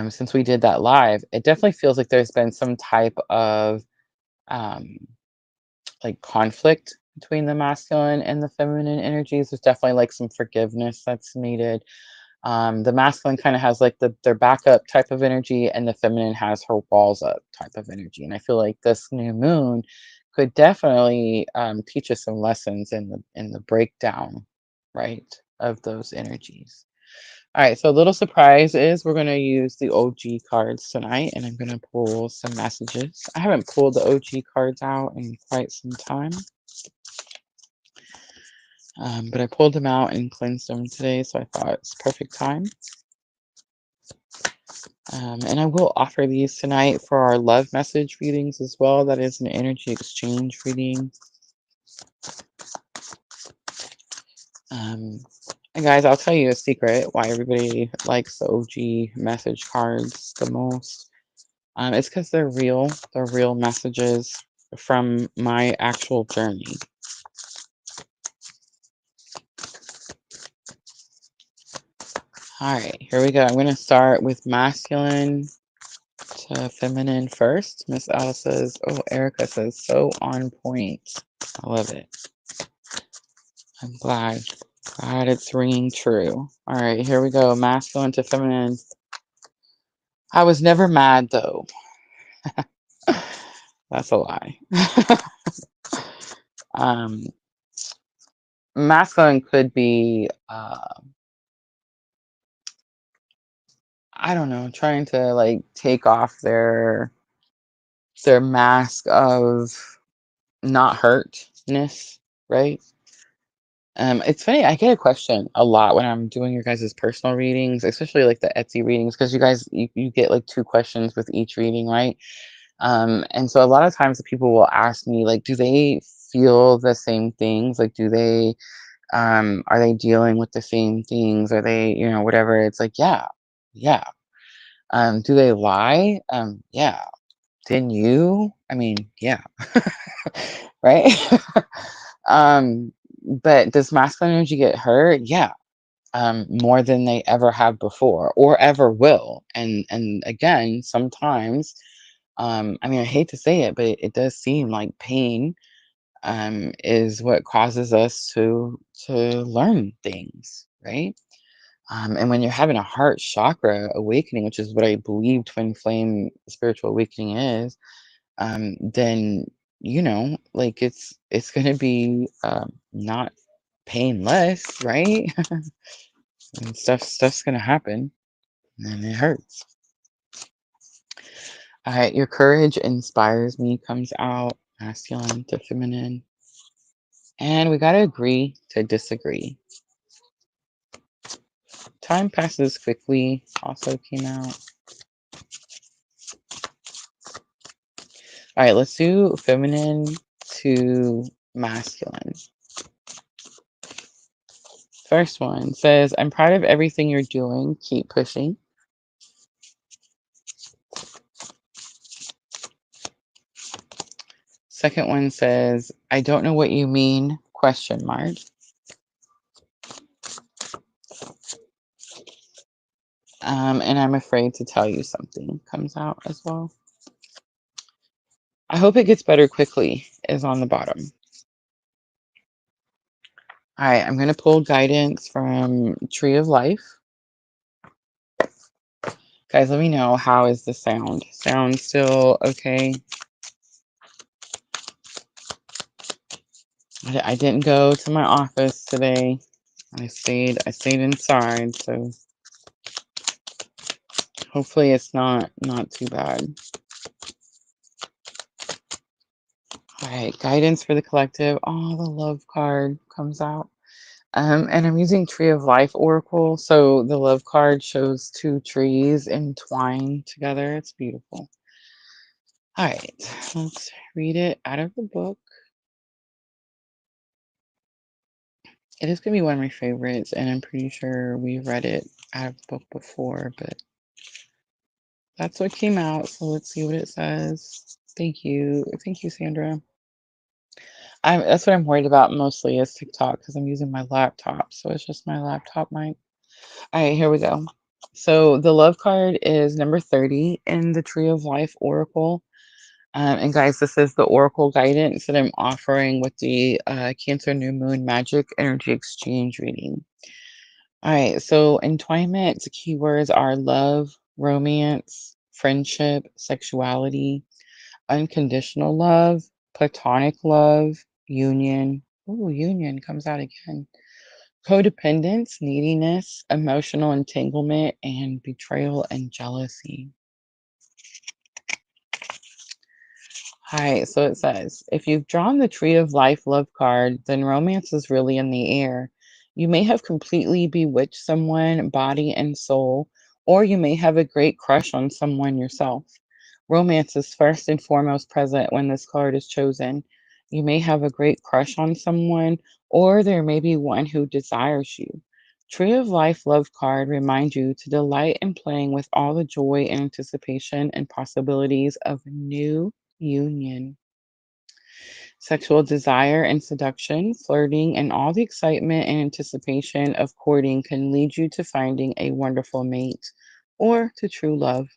since we did that live, it definitely feels like there's been some type of um, like conflict between the masculine and the feminine energies. There's definitely like some forgiveness that's needed. The masculine kind of has like their backup type of energy, and the feminine has her walls up type of energy. And I feel like this new moon could definitely teach us some lessons in the breakdown, right, of those energies. All right, so a little surprise is we're going to use the OG cards tonight, and I'm going to pull some messages. I haven't pulled the OG cards out in quite some time, but I pulled them out and cleansed them today, so I thought it's perfect time. And I will offer these tonight for our love message readings as well. That is an energy exchange reading. And guys, I'll tell you a secret why everybody likes the OG message cards the most. It's because they're real. They're real messages from my actual journey. All right, here we go. I'm going to start with masculine to feminine first. Miss Alice says, oh, Erica says, so on point. I love it. I'm glad it's ringing true. All right, here we go. Masculine to feminine. I was never mad though. That's a lie. um, Masculine could be, I don't know, trying to like take off their mask of not hurtness, right? It's funny, I get a question a lot when I'm doing your guys' personal readings, especially like the Etsy readings, because you guys you get like 2 questions with each reading, right? And so a lot of times the people will ask me, like, do they feel the same things? Like, do they are they dealing with the same things? Are they, whatever? It's like, yeah, yeah. Do they lie? Yeah. Didn't you? I mean, yeah. Right? um, but does masculine energy get hurt? Yeah. More than they ever have before or ever will. And again, sometimes, I mean, I hate to say it, but it does seem like pain is what causes us to learn things, right? And when you're having a heart chakra awakening, which is what I believe twin flame spiritual awakening is, then like it's going to be not painless, right? And stuff's gonna happen, and it hurts. All right, your courage inspires me comes out, masculine to feminine. And we gotta agree to disagree. Time passes quickly also came out. All right, let's do feminine to masculine. First one says, I'm proud of everything you're doing. Keep pushing. Second one says, I don't know what you mean, question mark. And I'm afraid to tell you something comes out as well. I hope it gets better quickly is on the bottom. All right, I'm going to pull guidance from Tree of Life. Guys, let me know, how is the sound? Sound still okay? I didn't go to my office today. I stayed inside, so hopefully it's not too bad. All right, guidance for the collective. Oh, the love card comes out. And I'm using Tree of Life Oracle. So the love card shows two trees entwined together. It's beautiful. All right, let's read it out of the book. It is going to be one of my favorites, and I'm pretty sure we read it out of the book before, but that's what came out. So let's see what it says. Thank you. Thank you, Sandra. That's what I'm worried about mostly is TikTok because I'm using my laptop. So it's just my laptop mic. All right, here we go. So the love card is number 30 in the Tree of Life Oracle. And guys, this is the Oracle guidance that I'm offering with the Cancer New Moon Magic Energy Exchange reading. All right, so entwinement keywords are love, romance, friendship, sexuality, unconditional love, platonic love, union. Ooh, union comes out again. Codependence, neediness, emotional entanglement, and betrayal and jealousy. Hi, so it says, if you've drawn the Tree of Life love card, then romance is really in the air. You may have completely bewitched someone, body and soul, or you may have a great crush on someone yourself. Romance is first and foremost present when this card is chosen. You may have a great crush on someone, or there may be one who desires you. Tree of Life love card reminds you to delight in playing with all the joy and anticipation and possibilities of new union. Sexual desire and seduction, flirting, and all the excitement and anticipation of courting can lead you to finding a wonderful mate or to true love.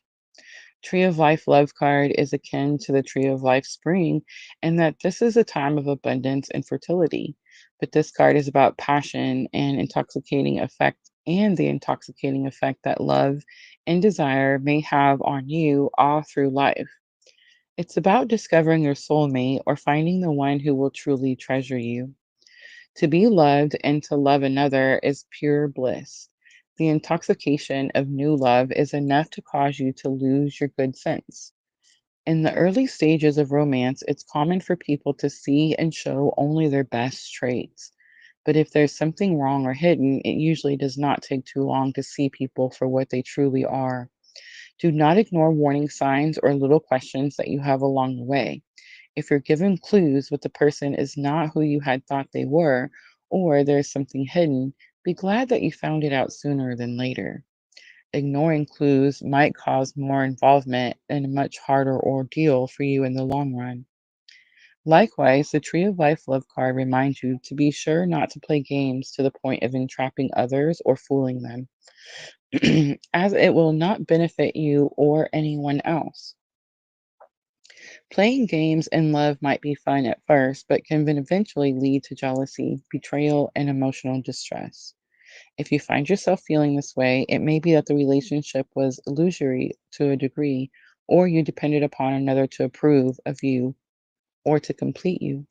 Tree of Life love card is akin to the Tree of Life spring in that this is a time of abundance and fertility. But this card is about passion and intoxicating effect and the intoxicating effect that love and desire may have on you all through life. It's about discovering your soulmate or finding the one who will truly treasure you. To be loved and to love another is pure bliss. The intoxication of new love is enough to cause you to lose your good sense. In the early stages of romance, it's common for people to see and show only their best traits. But if there's something wrong or hidden, it usually does not take too long to see people for what they truly are. Do not ignore warning signs or little questions that you have along the way. If you're given clues but the person is not who you had thought they were, or there's something hidden, be glad that you found it out sooner than later. Ignoring clues might cause more involvement and a much harder ordeal for you in the long run. Likewise, the Tree of Life love card reminds you to be sure not to play games to the point of entrapping others or fooling them, as it will not benefit you or anyone else. Playing games in love might be fun at first, but can then eventually lead to jealousy, betrayal, and emotional distress. If you find yourself feeling this way, it may be that the relationship was illusory to a degree, or you depended upon another to approve of you or to complete you.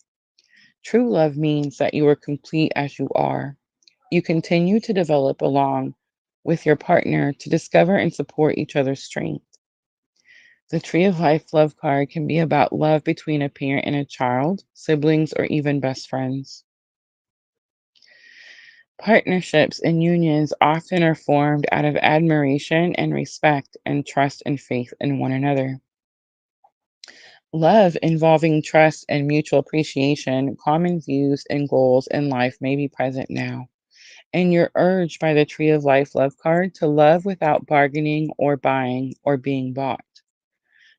True love means that you are complete as you are. You continue to develop along with your partner to discover and support each other's strength. The Tree of Life love card can be about love between a parent and a child, siblings, or even best friends. Partnerships and unions often are formed out of admiration and respect and trust and faith in one another. Love involving trust and mutual appreciation, common views and goals in life may be present now. And you're urged by the Tree of Life love card to love without bargaining or buying or being bought.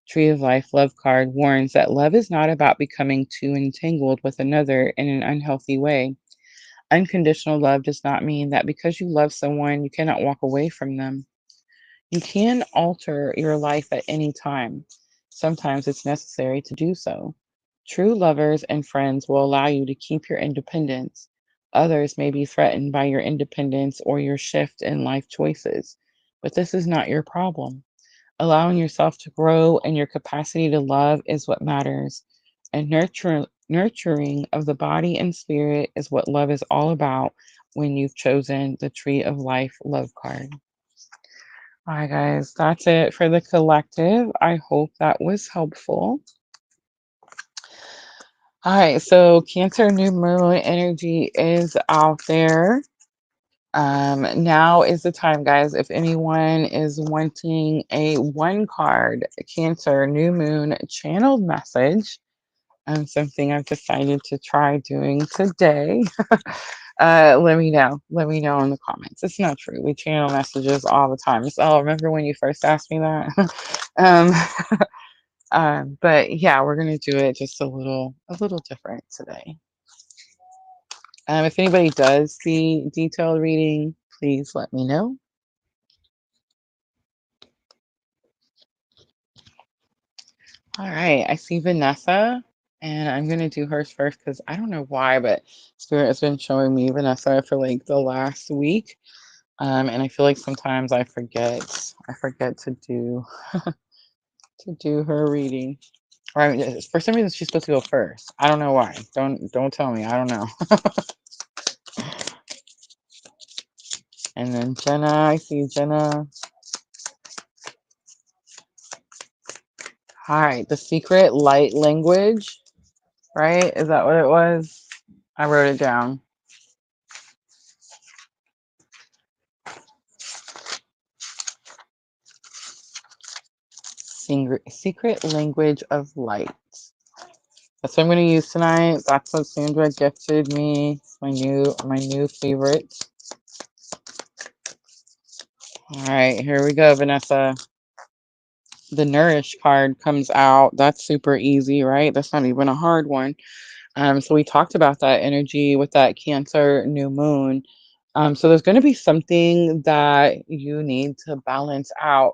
Tree of Life love card warns that love is not about becoming too entangled with another in an unhealthy way. Unconditional love does not mean that because you love someone, you cannot walk away from them. You can alter your life at any time. Sometimes it's necessary to do so. True lovers and friends will allow you to keep your independence. Others may be threatened by your independence or your shift in life choices, but this is not your problem. Allowing yourself to grow and your capacity to love is what matters. And nurturing of the body and spirit is what love is all about when you've chosen the Tree of Life love card. All right, guys, that's it for the collective. I hope that was helpful. All right, so Cancer new moon energy is out there. Now is the time, guys. If anyone is wanting a one card Cancer new moon channeled message, something I've decided to try doing today. Let me know. Let me know in the comments. It's not true. We channel messages all the time. So, oh, remember when you first asked me that? um, but yeah, we're gonna do it just a little different today. If anybody does see detailed reading, please let me know. All right, I see Vanessa, and I'm gonna do hers first because I don't know why, but Spirit has been showing me Vanessa for like the last week. And I feel like sometimes I forget to do her reading. Or for some reason she's supposed to go first. I don't know why. Don't tell me. I don't know. And then Jenna, I see Jenna. All right, the secret light language, right? Is that what it was? I wrote it down. Secret language of light. That's what I'm going to use tonight. That's what Sandra gifted me. It's my new favorite. All right, here we go, Vanessa. The Nourish card comes out. That's super easy, right? That's not even a hard one. So we talked about that energy with that Cancer new moon. So there's going to be something that you need to balance out.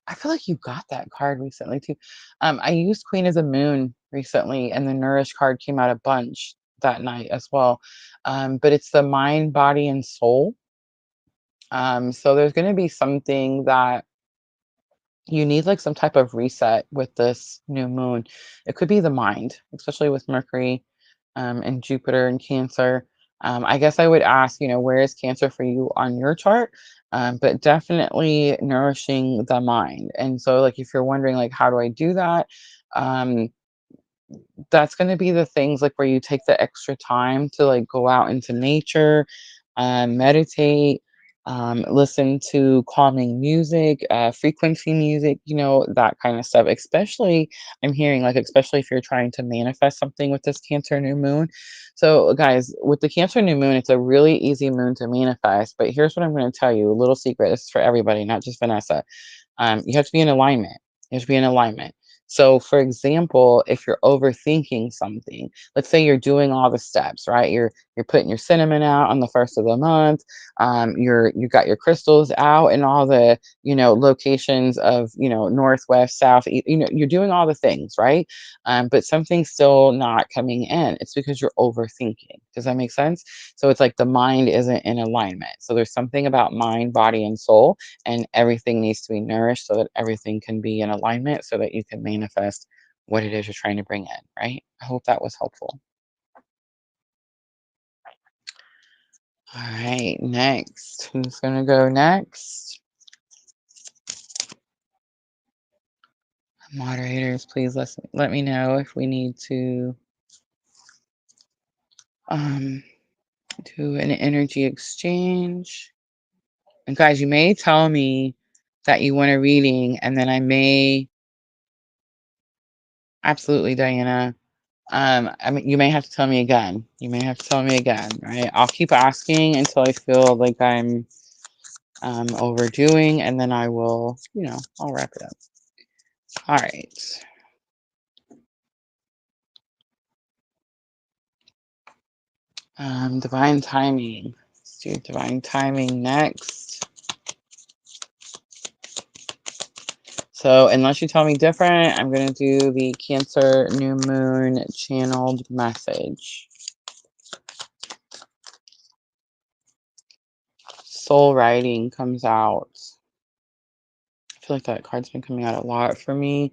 I feel like you got that card recently too. I used Queen of the Moon recently, and the Nourish card came out a bunch that night as well. But it's the mind, body, and soul. So there's going to be something that you need like some type of reset with this new moon. It could be the mind, especially with Mercury and Jupiter and Cancer. I guess I would ask, where is Cancer for you on your chart? But definitely nourishing the mind. And so, like, if you're wondering, like, how do I do that? Um, that's going to be the things like where you take the extra time to like go out into nature, meditate, listen to calming music, frequency music, that kind of stuff. Especially, I'm hearing like, especially if you're trying to manifest something with this Cancer new moon. So, guys, with the Cancer new moon, it's a really easy moon to manifest. But here's what I'm going to tell you, a little secret. This is for everybody, not just Vanessa. You have to be in alignment. You have to be in alignment. So, for example, if you're overthinking something, let's say you're doing all the steps, right? You're putting your cinnamon out on the first of the month. You got your crystals out in all the locations of north, west, south. You're doing all the things, right? But something's still not coming in. It's because you're overthinking. Does that make sense? So it's like the mind isn't in alignment. So there's something about mind, body, and soul, and everything needs to be nourished so that everything can be in alignment so that you can manifest what it is you're trying to bring in, right? I hope that was helpful. All right, next. Who's going to go next? Moderators, please let me know if we need to do an energy exchange. And guys, you may tell me that you want a reading, and then I may, absolutely, Diana. I mean, you may have to tell me again. You may have to tell me again, right? I'll keep asking until I feel like I'm overdoing, and then I will, I'll wrap it up. All right. Divine timing. Let's do divine timing next. So unless you tell me different, I'm going to do the Cancer New Moon channeled message. Soul writing comes out. I feel like that card's been coming out a lot for me.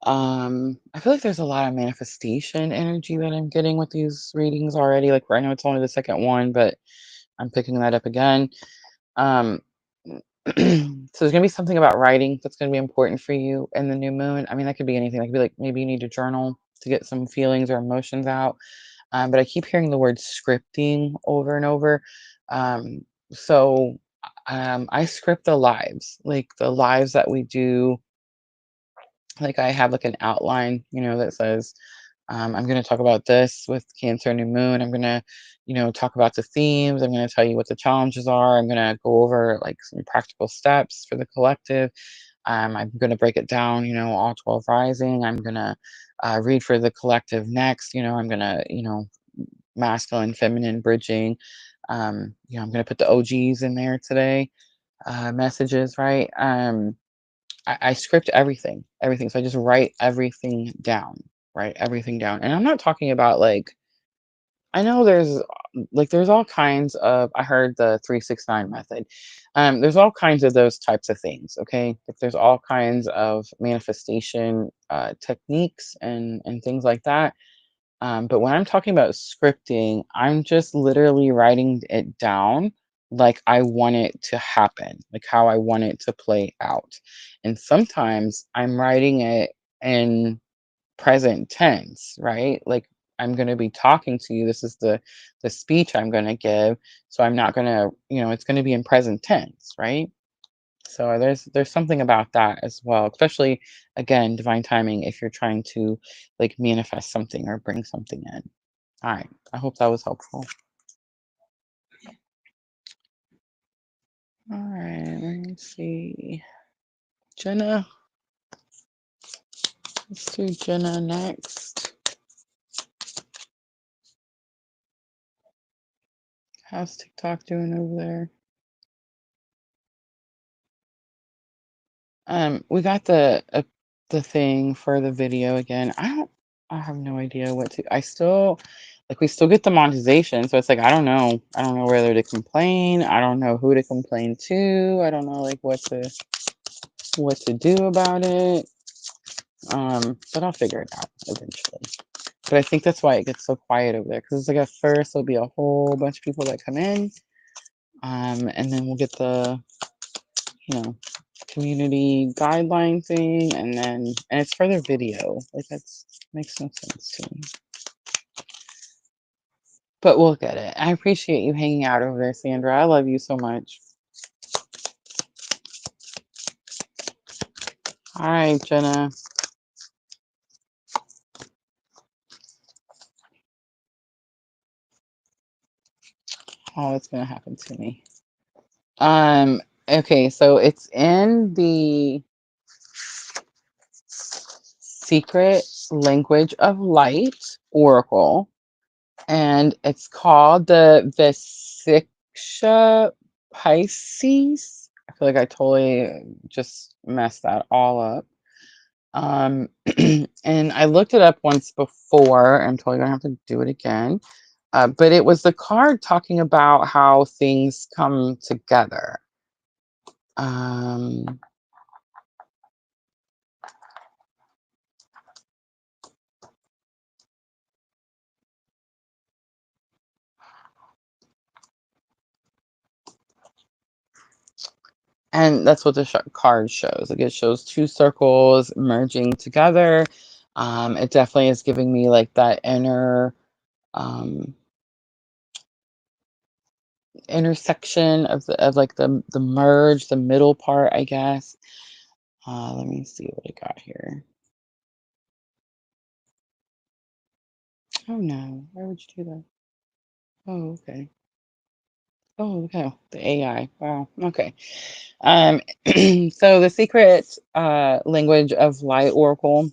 I feel like there's a lot of manifestation energy that I'm getting with these readings already. Like I know it's only the second one, but I'm picking that up again. So there's gonna be something about writing that's gonna be important for you in the new moon. I mean, that could be anything. That could be like maybe you need to journal to get some feelings or emotions out. But I keep hearing the word scripting over and over. So I script like the lives that we do. Like I have like an outline, that says I'm going to talk about this with Cancer New Moon. I'm going to, talk about the themes. I'm going to tell you what the challenges are. I'm going to go over like some practical steps for the collective. I'm going to break it down, all 12 rising. I'm going to read for the collective next. I'm going to, masculine, feminine, bridging. I'm going to put the OGs in there today, messages, right? I script everything. So I just write everything down, write everything down. And I'm not talking about like, I know there's all kinds of, I heard the 369 method. There's all kinds of those types of things. Okay. Like there's all kinds of manifestation techniques and things like that. But when I'm talking about scripting, I'm just literally writing it down like I want it to happen, like how I want it to play out. And sometimes I'm writing it in present tense, right? Like I'm going to be talking to you. This is the speech I'm going to give. So I'm not going to, it's going to be in present tense, right? So there's something about that as well, especially again, divine timing if you're trying to like manifest something or bring something in. All right. I hope that was helpful. All right, let me see. Jenna. Let's do Jenna next. How's TikTok doing over there? We got the thing for the video again. I have no idea what to. I still like we still get the monetization, so it's like I don't know. I don't know whether to complain. I don't know who to complain to. I don't know like what to do about it. But I'll figure it out eventually. But I think that's why it gets so quiet over there because it's like at first there'll be a whole bunch of people that come in, and then we'll get the you know community guideline thing, and it's for their video. Like that's makes no sense to me. But we'll get it. I appreciate you hanging out over there, Sandra. I love you so much. All right, Jenna. Oh, what's gonna happen to me? Okay, so it's in the Secret Language of Light Oracle, and it's called the Vesixa Pisces. I feel like I totally just messed that all up. Um, and I looked it up once before. I'm totally gonna have to do it again. But it was the card talking about how things come together. Um, And that's what the card shows. Like, it shows two circles merging together. It definitely is giving me like that um, intersection of like the merge, the middle part, I guess. Let me see what I got here. Oh no, why would you do that? Oh, okay. Oh, okay. The AI. Wow. Okay. Um, so the secret language of light oracle,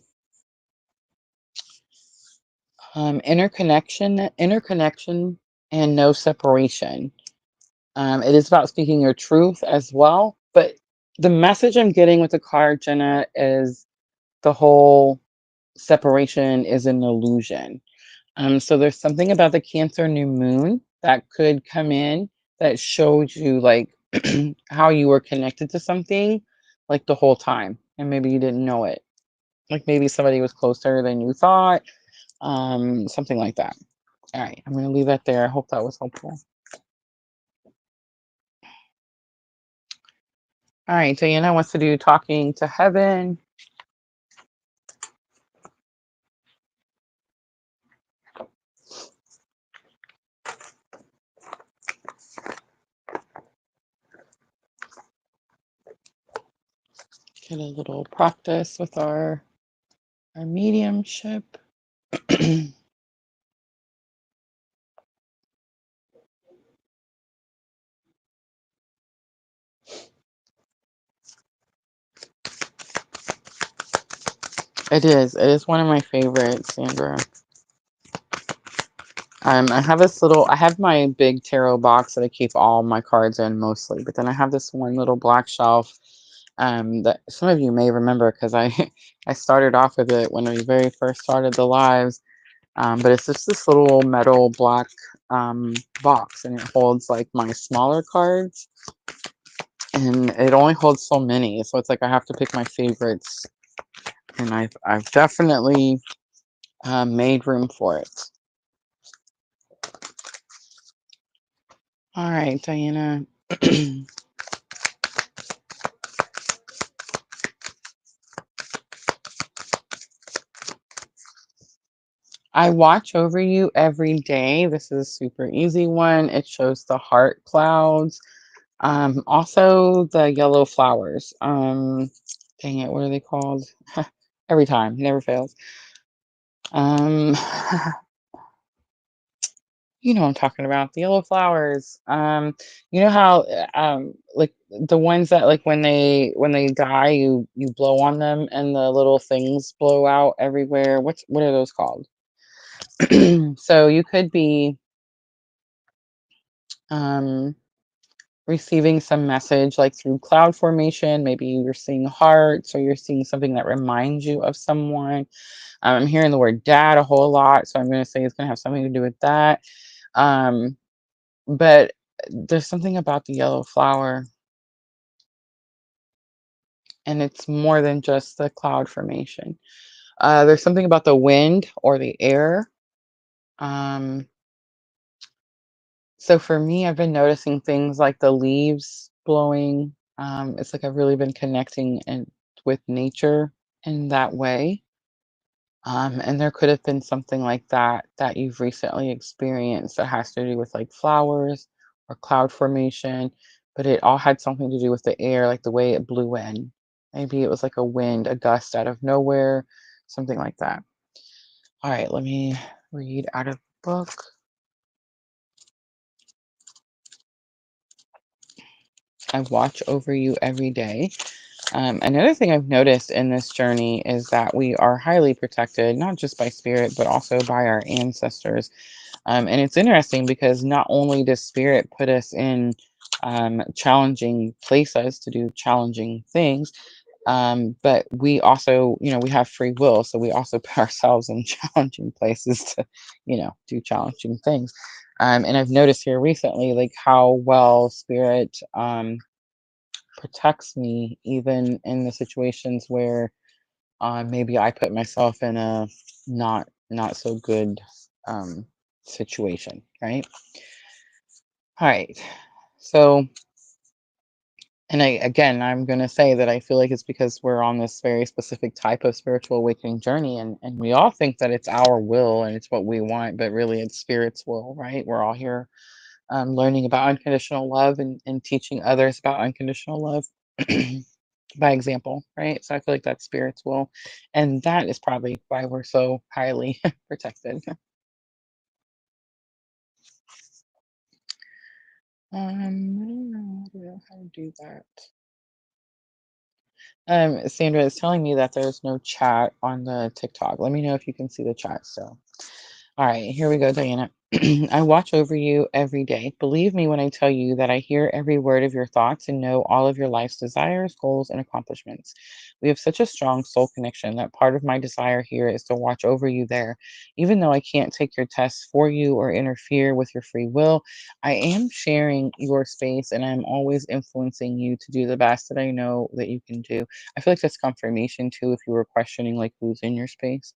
interconnection, and no separation. It is about speaking your truth as well, but the message I'm getting with the card, Jenna, is the whole separation is an illusion. So there's something about the Cancer new moon that could come in that showed you like how you were connected to something like the whole time, and maybe you didn't know it. Like maybe somebody was closer than you thought, something like that. All right, I'm gonna leave that there. I hope that was helpful. All right, Diana wants to do talking to heaven. Get a little practice with our mediumship. It is. It is one of my favorites, Sandra. I have this little. I have my big tarot box that I keep all my cards in mostly, but then I have this one little black shelf. That some of you may remember because I I started off with it when we very first started the lives. But it's just this little metal black um, box, and it holds like my smaller cards, and it only holds so many. So it's like I have to pick my favorites, and I've definitely made room for it. All right, Diana. I watch over you every day. This is a super easy one. It shows the heart clouds. Also the yellow flowers. Dang it, what are they called? Every time, never fails. Um, you know what I'm talking about, the yellow flowers. You know how like the ones that like when they die, you blow on them and the little things blow out everywhere. What are those called? So you could be um receiving some message like through cloud formation. Maybe you're seeing hearts, or you're seeing something that reminds you of someone. I'm hearing the word dad a whole lot, so I'm going to say it's going to have something to do with that. Um, but there's something about the yellow flower, and it's more than just the cloud formation. There's something about the wind or the air. Um, so for me, I've been noticing things like the leaves blowing. It's like I've really been connecting and with nature in that way. And there could have been something like that that you've recently experienced that has to do with like flowers or cloud formation, but it all had something to do with the air, like the way it blew in. Maybe it was like a wind, a gust out of nowhere, something like that. All right, let me read out of the book. I watch over you every day. Another thing I've noticed in this journey is that we are highly protected, not just by spirit, but also by our ancestors. And it's interesting because not only does spirit put us in challenging places to do challenging things, but we also, we have free will. So we also put ourselves in challenging places to, do challenging things. And I've noticed here recently, like how well spirit protects me, even in the situations where maybe I put myself in a not so good um, situation, right? All right. So And I'm going to say that I feel like it's because we're on this very specific type of spiritual awakening journey, and we all think that it's our will and it's what we want, but really it's spirit's will, right? We're all here learning about unconditional love and teaching others about unconditional love by example, right? So I feel like that's spirit's will. And that is probably why we're so highly protected. I don't know how to do that. Sandra is telling me that there's no chat on the TikTok. Let me know if you can see the chat still. All right, here we go, Diana. I watch over you every day. Believe me when I tell you that I hear every word of your thoughts and know all of your life's desires, goals, and accomplishments. We have such a strong soul connection that part of my desire here is to watch over you there. Even though I can't take your tests for you or interfere with your free will, I am sharing your space and I'm always influencing you to do the best that I know that you can do. I feel like that's confirmation too if you were questioning like who's in your space.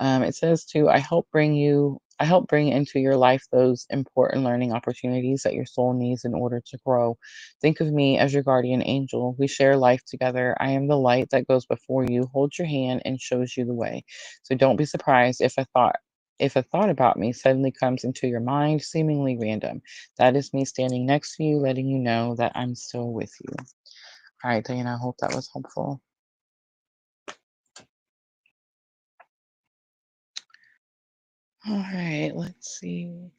It says to I help bring into your life those important learning opportunities that your soul needs in order to grow. Think of me as your guardian angel. We share life together. I am the light that goes before you, holds your hand, and shows you the way. So don't be surprised if a thought about me suddenly comes into your mind, seemingly random. That is me standing next to you, letting you know that I'm still with you. All right, Diana, I hope that was helpful. All right, let's see.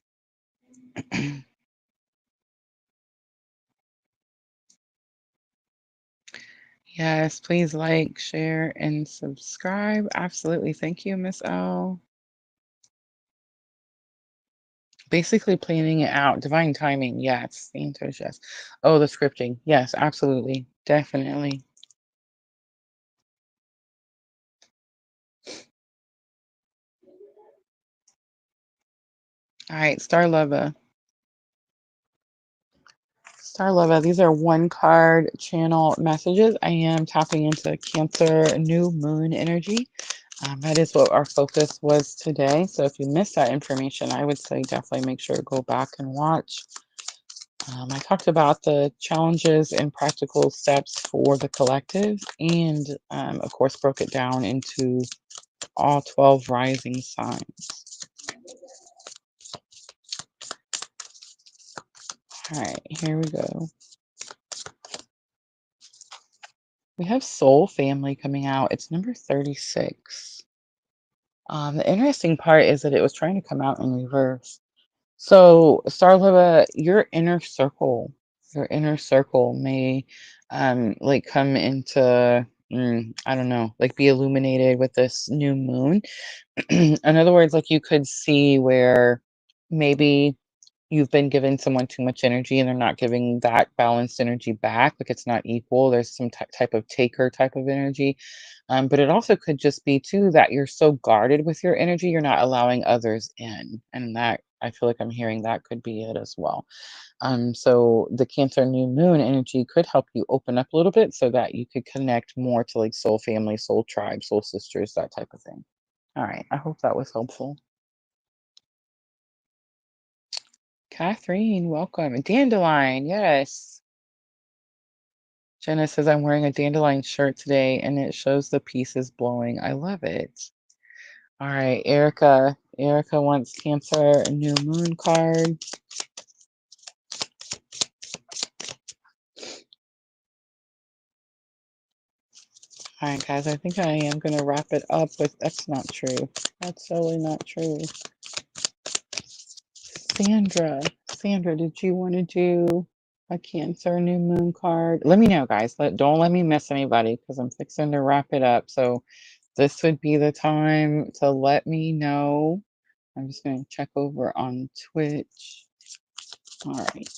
Yes, please like, share, and subscribe. Absolutely. Thank you, Miss L. Basically planning it out. Divine timing. Yes. Santos, yes. Oh, the scripting. Yes, absolutely. Definitely. All right, Star Lova. Star Lova, these are one card channel messages. I am tapping into Cancer new moon energy. That is what our focus was today. So if you missed that information, I would say definitely make sure to go back and watch. I talked about the challenges and practical steps for the collective, and of course, broke it down into all 12 rising signs. All right, here we go. We have Soul Family coming out. It's number 36. The interesting part is that it was trying to come out in reverse. So, Starlova, your inner circle may like come into I don't know, like be illuminated with this new moon. In other words, like you could see where maybe you've been giving someone too much energy and they're not giving that balanced energy back. Like it's not equal. There's some type of taker type of energy. But it also could just be too that you're so guarded with your energy, you're not allowing others in. And that I feel like I'm hearing that could be it as well. So the Cancer new moon energy could help you open up a little bit so that you could connect more to like soul family, soul tribe, soul sisters, that type of thing. All right. I hope that was helpful. Catherine, welcome. Dandelion, yes. Jenna says I'm wearing a dandelion shirt today and it shows the pieces blowing. I love it. All right, Erica. Erica wants Cancer new moon card. All right, guys, I think I am going to wrap it up with that's not true. That's totally not true. Sandra, Sandra, did you want to do a Cancer new moon card? Let me know, guys. Don't let me miss anybody because I'm fixing to wrap it up. So this would be the time to let me know. I'm just going to check over on Twitch. All right.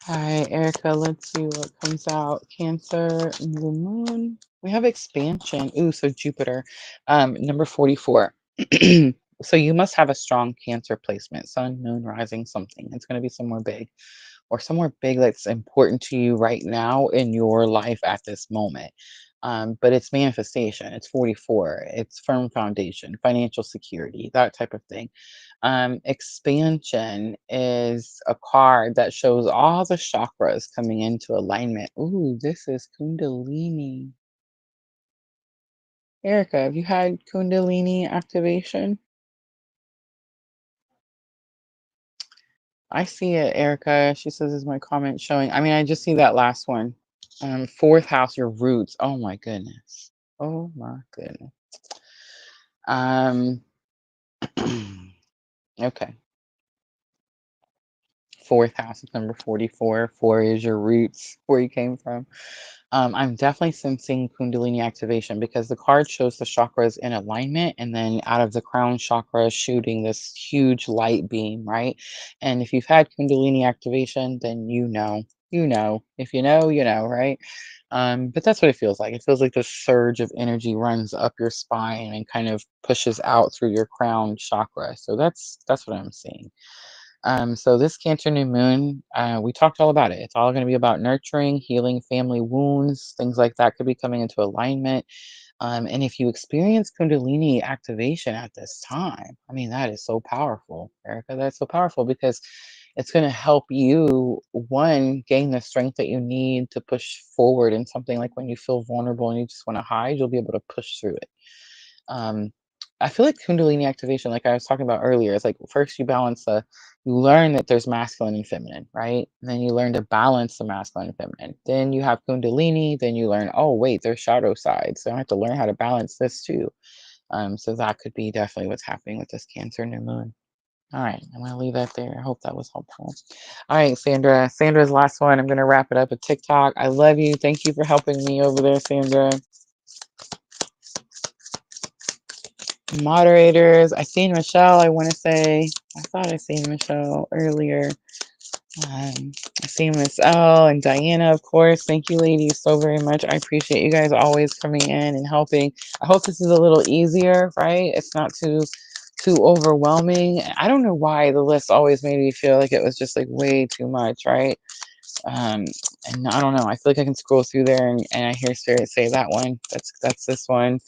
Hi, Erica. Let's see what comes out. Cancer, new moon. We have expansion. Ooh, so Jupiter. Number 44. So you must have a strong Cancer placement. Sun, moon, rising, something. It's going to be somewhere big or somewhere big that's important to you right now in your life at this moment. But it's manifestation. It's 44. It's firm foundation, financial security, that type of thing. Expansion is a card that shows all the chakras coming into alignment. Ooh, this is Kundalini. Erica, have you had Kundalini activation? I see it, Erica. She says, is my comment showing? I mean, I just see that last one. Fourth house, your roots. Oh my goodness. Oh my goodness. Um, okay. Fourth house is number 44. Four is your roots, where you came from. I'm definitely sensing Kundalini activation because the card shows the chakras in alignment, and then out of the crown chakra shooting this huge light beam, right? And if you've had Kundalini activation, then you know, you know. If you know, you know, right? But that's what it feels like. It feels like the surge of energy runs up your spine and kind of pushes out through your crown chakra. So that's what I'm seeing. So this Cancer new moon, we talked all about it. It's all going to be about nurturing, healing family wounds, things like that could be coming into alignment. And if you experience Kundalini activation at this time, I mean, that is so powerful, Erica. That's so powerful because it's going to help you, one, gain the strength that you need to push forward in something like when you feel vulnerable and you just want to hide, you'll be able to push through it. Um, I feel like Kundalini activation, like I was talking about earlier, is like first you learn that there's masculine and feminine, right? And then you learn to balance the masculine and feminine. Then you have Kundalini, then you learn, oh, wait, there's shadow sides. So I have to learn how to balance this too. So that could be definitely what's happening with this Cancer new moon. All right, I'm going to leave that there. I hope that was helpful. All right, Sandra. Sandra's last one. I'm going to wrap it up with TikTok. I love you. Thank you for helping me over there, Sandra. Moderators. I seen Michelle, I want to say. I thought I seen Michelle earlier. I see Miss L and Diana, of course. Thank you, ladies, so very much. I appreciate you guys always coming in and helping. I hope this is a little easier, right? It's not too overwhelming. I don't know why the list always made me feel like it was just like way too much, right? Um, and I don't know. I feel like I can scroll through there and I hear Spirit say that one. That's this one.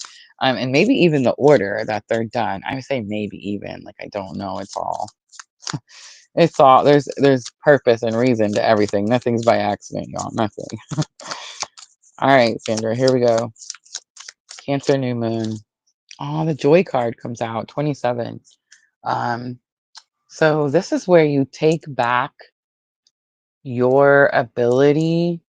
And maybe even the order that they're done. I would say maybe even like I don't know. It's all there's purpose and reason to everything. Nothing's by accident, y'all. Nothing. All right, Sandra, here we go. Cancer new moon. Oh, the joy card comes out, 27. Um, so this is where you take back your ability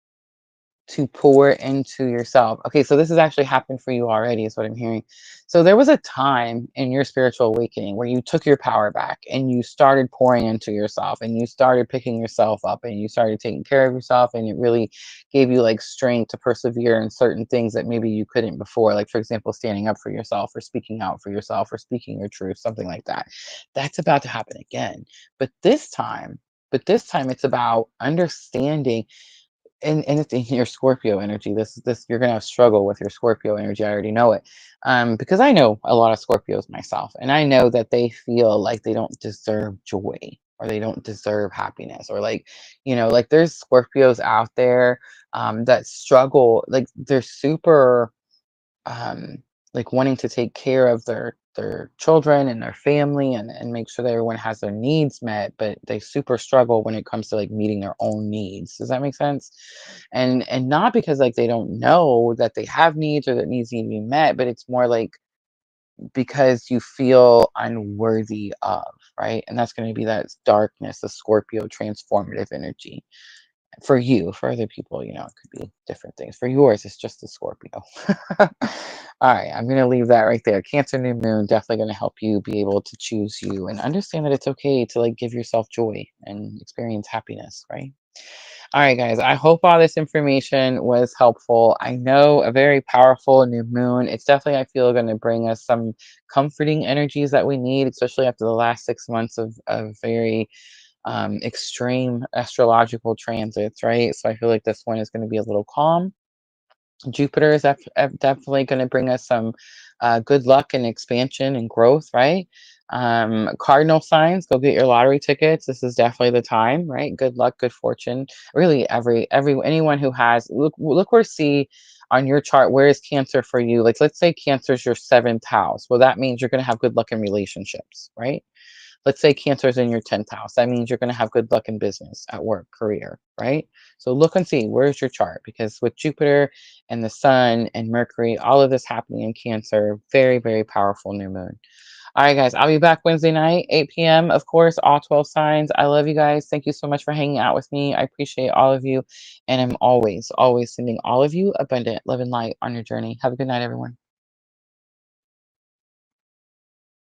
to pour into yourself. Okay, so this has actually happened for you already, is what I'm hearing. So there was a time in your spiritual awakening where you took your power back and you started pouring into yourself and you started picking yourself up and you started taking care of yourself, and it really gave you like strength to persevere in certain things that maybe you couldn't before. Like, for example, standing up for yourself or speaking out for yourself or speaking your truth, something like that. That's about to happen again. But this time, it's about understanding, and it's in your Scorpio energy. This you're gonna struggle with your Scorpio energy. I already know it, because I know a lot of Scorpios myself, and I know that they feel like they don't deserve joy or they don't deserve happiness, or like, like there's Scorpios out there that struggle, like they're super um, like wanting to take care of their children and their family, and make sure that everyone has their needs met, but they super struggle when it comes to like meeting their own needs. Does that make sense? And not because like they don't know that they have needs or that needs need to be met, but it's more like because you feel unworthy of, right? And that's going to be that darkness, the Scorpio transformative energy. For you, for other people, it could be different things. For yours, it's just the Scorpio. All right, I'm going to leave that right there. Cancer new moon definitely going to help you be able to choose you and understand that it's okay to like give yourself joy and experience happiness, right? All right, guys, I hope all this information was helpful. I know a very powerful new moon. It's definitely, I feel, going to bring us some comforting energies that we need, especially after the last 6 months of very extreme astrological transits, right? So I feel like this one is going to be a little calm. Jupiter is definitely going to bring us some good luck and expansion and growth, right? Cardinal signs, go get your lottery tickets. This is definitely the time, right? Good luck, good fortune. Really, anyone who has look where see. on your chart, where is Cancer for you? Like, let's say Cancer is your seventh house. Well, that means you're going to have good luck in relationships, right? Let's say Cancer is in your 10th house. That means you're going to have good luck in business, at work, career, right? So look and see, where's your chart? Because with Jupiter and the Sun and Mercury, all of this happening in Cancer, very, very powerful new moon. All right, guys, I'll be back Wednesday night, 8 p.m. Of course, all 12 signs. I love you guys. Thank you so much for hanging out with me. I appreciate all of you. And I'm always, always sending all of you abundant love and light on your journey. Have a good night, everyone.